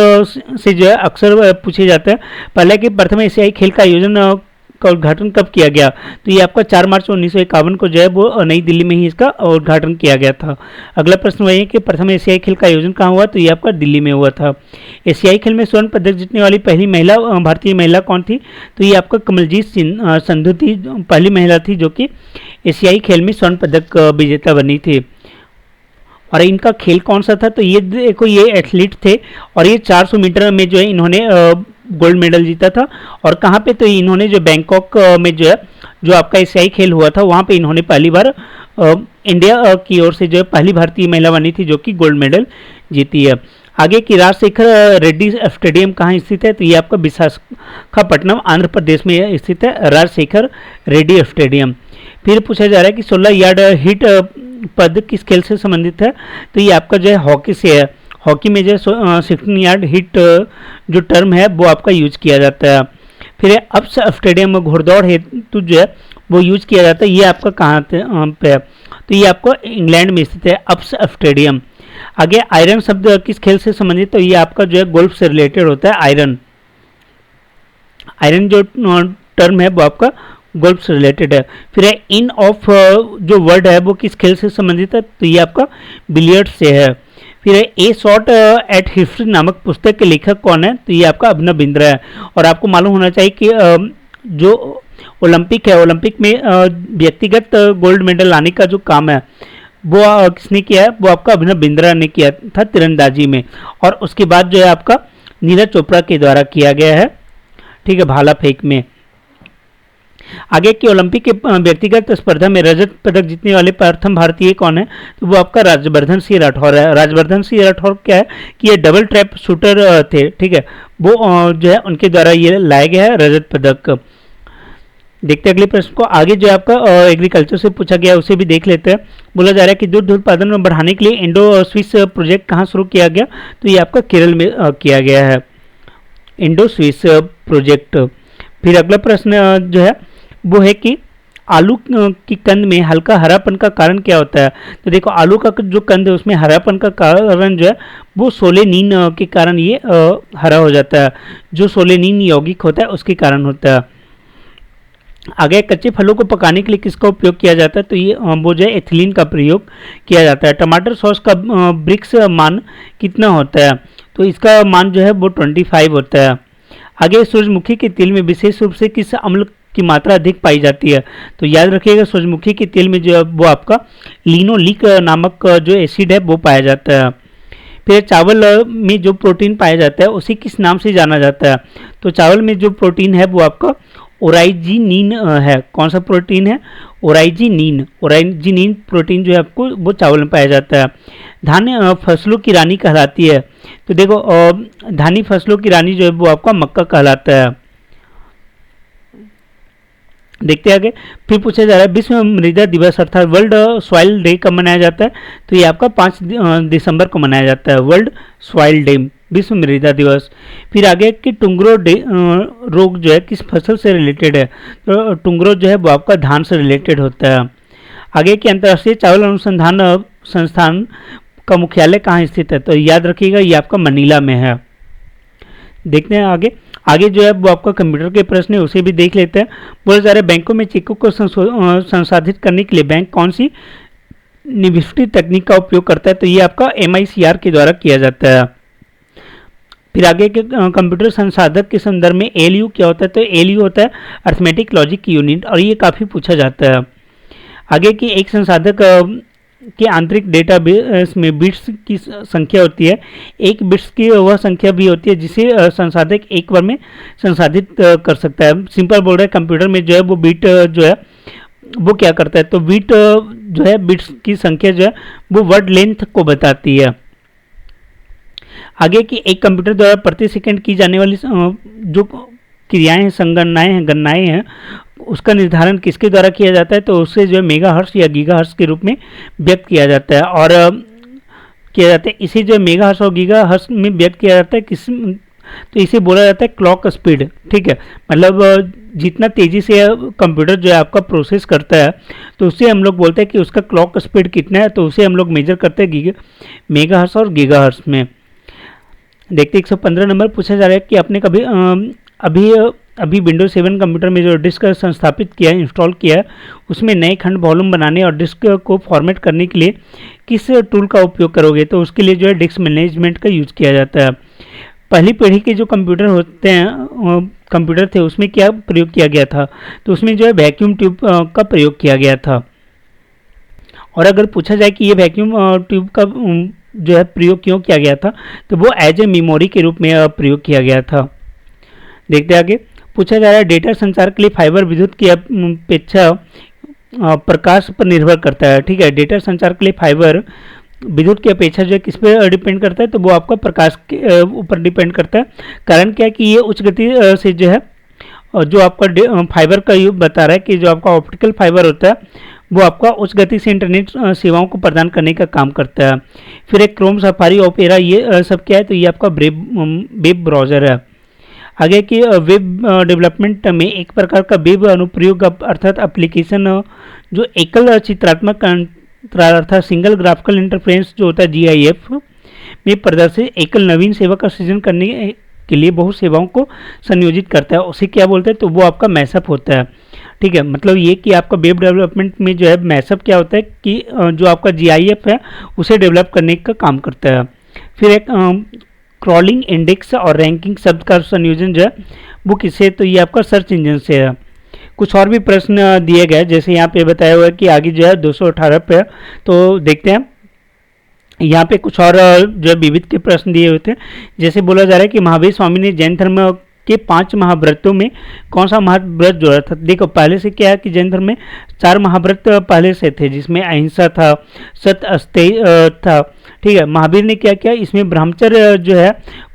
से जो है अक्सर पूछे जाता है पहले कि प्रथम एशियाई खेल का आयोजन का उद्घाटन कब किया गया। तो ये आपका 4 मार्च 1951 को जो है वो नई दिल्ली में ही इसका उद्घाटन किया गया था। अगला प्रश्न वही है कि प्रथम एशियाई खेल का आयोजन कहाँ हुआ। तो ये आपका दिल्ली में हुआ था। एशियाई खेल में स्वर्ण पदक जीतने वाली पहली महिला भारतीय महिला कौन थी। तो ये आपका कमलजीत संधू थी, पहली महिला थी जो कि एशियाई खेल में स्वर्ण पदक विजेता बनी थी। और इनका खेल कौन सा था। तो ये देखो ये एथलीट थे और ये 400 मीटर में जो है इन्होंने गोल्ड मेडल जीता था। और कहाँ पे, तो इन्होंने जो बैंकॉक में जो है जो आपका एशियाई खेल हुआ था वहाँ पे इन्होंने पहली बार इंडिया की ओर से जो है पहली भारतीय महिला बनी थी जो कि गोल्ड मेडल जीती है। आगे की राजशेखर रेड्डी स्टेडियम कहाँ स्थित है। तो ये आपका विशाखापट्टनम आंध्र प्रदेश में स्थित है राजशेखर रेड्डी स्टेडियम। फिर पूछा जा रहा है कि 16 यार्ड हिट पद किस खेल से संबंधित है। तो ये आपका जो है हॉकी से है। हॉकी में जो 16 यार्ड हिट जो टर्म है वो आपका यूज किया जाता है। फिर अप्स स्टेडियम में घोड़दौड़ हेतु जो है वो यूज किया जाता है। ये आपका कहाँ पे है। तो ये आपको इंग्लैंड में स्थित है अप्स स्टेडियम। आगे आयरन शब्द किस खेल से संबंधित। तो ये आपका जो है गोल्फ से रिलेटेड होता है। आयरन आयरन जो टर्म है वो आपका गोल्फ से रिलेटेड है। फिर है इन ऑफ जो वर्ड है वो किस खेल से संबंधित है। तो ये आपका बिलियर्ड्स से है। फिर है ए शॉट एट हिस्ट्री नामक पुस्तक के लेखक कौन है। तो ये आपका अभिनव बिंद्रा है। और आपको मालूम होना चाहिए कि जो ओलंपिक है, ओलंपिक में व्यक्तिगत गोल्ड मेडल लाने का जो काम है वो किसने किया है, वो आपका अभिनव बिंद्रा ने किया था तीरंदाजी में, और उसके बाद जो है आपका नीरज चोपड़ा के द्वारा किया गया है, ठीक है, भाला फेंक में। आगे की ओलंपिक के व्यक्तिगत स्पर्धा में रजत पदक जीतने वाले प्रथम भारतीय कौन है, तो वो आपका राज्यवर्धन सिंह राठौर है। राज्यवर्धन सिंह राठौर क्या है कि ये डबल ट्रैप शूटर थे, ठीक है, वो जो है उनके द्वारा ये लाया गया है रजत पदक। देखते हैं अगले प्रश्न को। आगे जो आपका एग्रीकल्चर से पूछा गया उसे भी देख लेते हैं। बोला जा रहा है कि दूध उत्पादन में बढ़ाने के लिए इंडो स्विस प्रोजेक्ट कहाँ शुरू किया गया, तो ये आपका केरल में किया गया है, इंडो स्विस प्रोजेक्ट। फिर अगला प्रश्न जो है वो है कि आलू की कंद में हल्का हरापन का कारण क्या होता है, तो देखो आलू का जो कंद है उसमें हरापन का कारण जो है वो सोलेनिन के कारण ये हरा हो जाता है, जो सोलेनिन यौगिक होता है उसके कारण होता है। आगे कच्चे फलों को पकाने के लिए किसका उपयोग किया जाता है, तो ये वो जो है एथिलीन का प्रयोग किया जाता है। टमाटर सॉस का ब्रिक्स मान कितना होता है, तो इसका मान जो है वो 25 होता है। आगे सूरजमुखी के तेल में विशेष रूप से किस अम्ल की मात्रा अधिक पाई जाती है, तो याद रखिएगा सूरजमुखी के तेल में जो है वो आपका लिनोलिक नामक जो एसिड है वो पाया जाता है। फिर चावल में जो प्रोटीन पाया जाता है उसे किस नाम से जाना जाता है, तो चावल में जो प्रोटीन है वो आपका ओराइजिनिन है। कौन सा प्रोटीन है, ओराइजिनिन। ओराइजिनिन प्रोटीन जो है आपको वो चावल में पाया जाता है। धान फसलों की रानी कहलाती है, तो देखो धानी फसलों की रानी जो है वो आपका मक्का कहलाता है। देखते हैं आगे। फिर पूछा जा रहा है विश्व मृदा दिवस अर्थात वर्ल्ड सॉइल डे कब मनाया जाता है, तो ये आपका 5 दिसंबर को मनाया जाता है, वर्ल्ड सॉइल डे, विश्व मृदा दिवस। फिर आगे कि टुंगरो रोग जो है किस फसल से रिलेटेड है, तो टुंगरो जो है वो आपका धान से रिलेटेड होता है। आगे कि अंतर्राष्ट्रीय चावल अनुसंधान संस्थान का मुख्यालय कहाँ स्थित है, तो याद रखिएगा ये आपका मनीला में है। देखते हैं आगे। आगे जो है वो आपका कंप्यूटर के प्रश्न है उसे भी देख लेते हैं। बहुत सारे बैंकों में चेकों को संसाधित करने के लिए बैंक कौन सी निविष्टि तकनीक का उपयोग करता है, तो ये आपका MICR के द्वारा किया जाता है। फिर आगे के कंप्यूटर संसाधक के संदर्भ में ALU क्या होता है, तो ALU होता है अर्थमेटिक लॉजिक यूनिट, और ये काफ़ी पूछा जाता है। आगे की एक संसाधक के आंतरिक डेटाबेस में बिट्स की संख्या होती है, एक बिट्स की वह संख्या भी होती है जिसे संसाधक एक बार में संसाधित कर सकता है। सिंपल बोल रहे हैं कंप्यूटर में जो है वो बिट जो है वो क्या करता है, तो बिट जो है बिट्स की संख्या जो है वो वर्ड लेंथ को बताती है। आगे की एक कंप्यूटर द्वारा प्रति सेकंड की जाने वाली जो क्रियाएं हैं, संगणनाएं हैं, गणनाएं हैं, उसका निर्धारण किसके द्वारा किया जाता है, तो उससे जो है मेगाहर्ट्ज या गीगाहर्ट्ज के रूप में व्यक्त किया जाता है, और किया जाता है इसे जो है मेगाहर्ट्ज और गीगाहर्ट्ज में व्यक्त किया जाता है किस, तो इसे बोला जाता है क्लॉक स्पीड, ठीक है। मतलब जितना तेज़ी से कंप्यूटर जो है आपका प्रोसेस करता है तो उससे हम लोग बोलते हैं कि उसका क्लॉक स्पीड कितना है, तो उसे हम लोग मेजर करते हैं मेगाहर्ट्ज और गीगाहर्ट्ज में। देखते 115 नंबर पूछा जा रहा है कि आपने कभी अभी विंडोज 7 कंप्यूटर में जो डिस्क संस्थापित किया है, इंस्टॉल किया है, उसमें नए खंड वॉल्यूम बनाने और डिस्क को फॉर्मेट करने के लिए किस टूल का उपयोग करोगे, तो उसके लिए जो है डिस्क मैनेजमेंट का यूज किया जाता है। पहली पीढ़ी के जो कंप्यूटर होते हैं कंप्यूटर थे उसमें क्या प्रयोग किया गया था, तो उसमें जो है वैक्यूम ट्यूब का प्रयोग किया गया था। और अगर पूछा जाए कि ये वैक्यूम ट्यूब का जो है प्रयोग क्यों किया गया था, तो वो एज ए मेमोरी के रूप में प्रयोग किया गया था। देखते आगे। पूछा जा रहा है डेटा संचार के लिए फाइबर विद्युत की अपेक्षा प्रकाश पर निर्भर करता है, ठीक है। डेटा संचार के लिए फाइबर विद्युत की अपेक्षा जो है किस पर डिपेंड करता है, तो वो आपका प्रकाश के ऊपर डिपेंड करता है। कारण क्या है कि ये उच्च गति से जो है जो आपका फाइबर का यूज बता रहा है कि जो आपका ऑप्टिकल फाइबर होता है वो आपका उच्च गति से इंटरनेट सेवाओं को प्रदान करने का काम करता है। फिर एक क्रोम, सफारी, ओपेरा, ये सब क्या है, तो ये आपका वेब ब्राउज़र है। आगे की वेब डेवलपमेंट में एक प्रकार का वेब अनुप्रयोग अर्थात एप्लीकेशन जो एकल चित्रात्मक अर्थात सिंगल ग्राफिकल इंटरफेस जो होता है GIF में प्रदर्शित एकल नवीन सेवा का सृजन करने के लिए बहुत सेवाओं को संयोजित करता है, उसे क्या बोलते हैं, तो वो आपका मैशअप होता है, ठीक है। मतलब ये कि आपका वेब डेवलपमेंट में जो है मैशअप क्या होता है कि जो आपका GIF है उसे डेवलप करने का काम करता है। फिर एक क्रॉलिंग, इंडेक्स और रैंकिंग शब्द का संयोजन जो है वो किससे, तो ये आपका सर्च इंजन से है। कुछ और भी प्रश्न दिए गए, जैसे यहाँ पे बताया हुआ है कि आगे जो है 218 पे, तो देखते हैं यहाँ पे कुछ और जो है विविध के प्रश्न दिए हुए थे। जैसे बोला जा रहा है कि महावीर स्वामी ने जैन धर्म के 5 महाव्रतों में कौन सा महाव्रत जोड़ा था। देखो पहले से क्या है कि जैन धर्म में 4 महाव्रत पहले से थे, जिसमें अहिंसा था, सत्य अस्तेय था। ठीक है, महावीर ने क्या किया, इसमें ब्रह्मचर्य जो है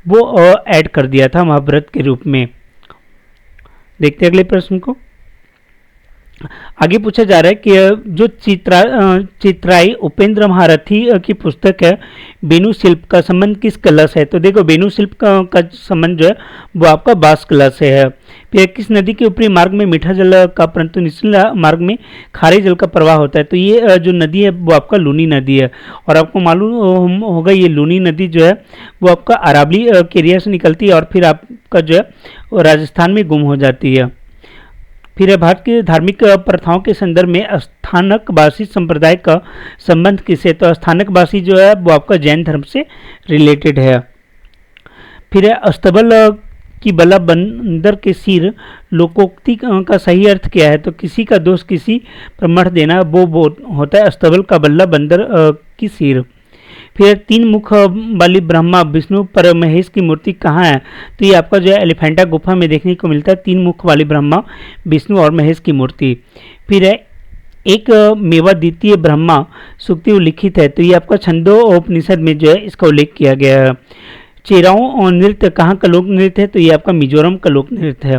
वो ऐड कर दिया था महाव्रत के रूप में। देखते हैं अगले प्रश्न को। आगे पूछा जा रहा है कि जो चित्राई उपेंद्र महारथी की पुस्तक है बेनु शिल्प का संबंध किस कला से है। तो देखो बेनु शिल्प का संबंध जो है वो आपका बांस कला से है। फिर किस नदी के ऊपरी मार्ग में मीठा जल का परंतु निचला मार्ग में खारे जल का प्रवाह होता है। तो ये जो नदी है वो आपका लूनी नदी है, और आपको मालूम होगा ये लूनी नदी जो है वो आपका अरावली के एरिया से निकलती है और फिर आपका जो है राजस्थान में गुम हो जाती है। फिर है भारत की धार्मिक प्रथाओं के संदर्भ में स्थानकवासी संप्रदाय का संबंध किससे। तो स्थानकवासी जो है वो आपका जैन धर्म से रिलेटेड है। फिर है अस्तबल की बल्ला बंदर के सिर लोकोक्ति का सही अर्थ क्या है। तो किसी का दोष किसी पर मढ़ देना वो होता है अस्तबल का बल्ला बंदर की सिर। फिर 3 मुख वाली ब्रह्मा विष्णु पर महेश की मूर्ति कहाँ है। तो ये आपका जो है एलिफेंटा गुफा में देखने को मिलता है, 3 मुख वाली ब्रह्मा विष्णु और महेश की मूर्ति। फिर है एक मेवा द्वितीय ब्रह्मा सूक्ति उल्लिखित है। तो ये आपका छंदोपनिषद में जो है इसका उल्लेख किया गया है। चेराओं नृत्य कहाँ का लोक नृत्य है। तो ये आपका मिजोरम का लोक नृत्य है।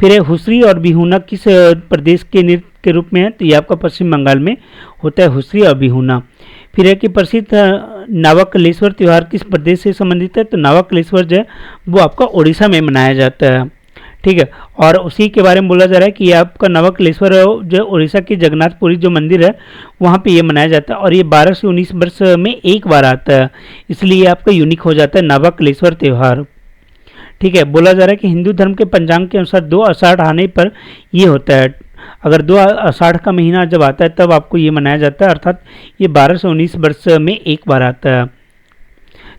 फिर है हुसरी और बिहुना किस प्रदेश के नृत्य के रूप में है। तो ये आपका पश्चिम बंगाल में होता है हुसरी और बिहुना। फिर है कि प्रसिद्ध नावाकलेश्वर त्यौहार किस प्रदेश से संबंधित है। तो नावाकलेश्वर जो है वो आपका उड़ीसा में मनाया जाता है। ठीक है, और उसी के बारे में बोला जा रहा है कि ये आपका नावाकलेश्वर जो उड़ीसा की जगन्नाथपुरी जो मंदिर है वहाँ पे ये मनाया जाता है, और ये 12 से 19 वर्ष में एक बार आता है, इसलिए आपका यूनिक हो जाता है नावाकलेश्वर त्यौहार। ठीक है, बोला जा रहा है कि हिंदू धर्म के पंचांग के अनुसार 2 आषाढ़ आने पर ये होता है। अगर 2 आषाढ़ का महीना जब आता है तब आपको ये मनाया जाता है, अर्थात ये 12 से 19 वर्ष में एक बार आता है।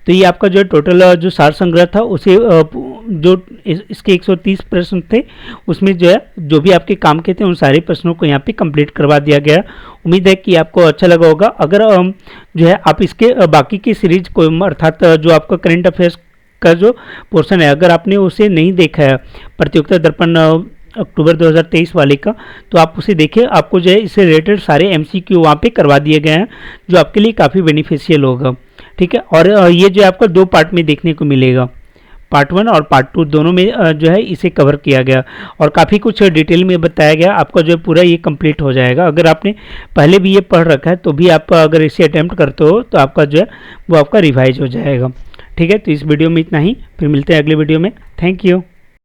तो ये आपका जो टोटल जो सार संग्रह था उसे जो इसके 130 प्रश्न थे उसमें जो है जो भी आपके काम के थे उन सारे प्रश्नों को यहाँ पे कंप्लीट करवा दिया गया। उम्मीद है कि आपको अच्छा लगा होगा। अगर जो है आप इसके बाकी की सीरीज को अर्थात जो आपका करंट अफेयर्स का जो पोर्शन है अगर आपने उसे नहीं देखा है प्रतियोगिता दर्पण अक्टूबर 2023 वाले का, तो आप उसे देखें। आपको जो है इससे रिलेटेड सारे MCQ वहाँ पे करवा दिए गए हैं जो आपके लिए काफ़ी बेनिफिशियल होगा। ठीक है, और ये जो आपका 2 पार्ट में देखने को मिलेगा, पार्ट 1 और पार्ट 2 दोनों में जो है इसे कवर किया गया और काफ़ी कुछ डिटेल में बताया गया। आपका जो है पूरा ये कंप्लीट हो जाएगा। अगर आपने पहले भी ये पढ़ रखा है तो भी आप अगर इसे अटैम्प्ट करते हो तो आपका जो है वो आपका रिवाइज हो जाएगा। ठीक है, तो इस वीडियो में इतना ही, फिर मिलते हैं अगले वीडियो में। Thank you.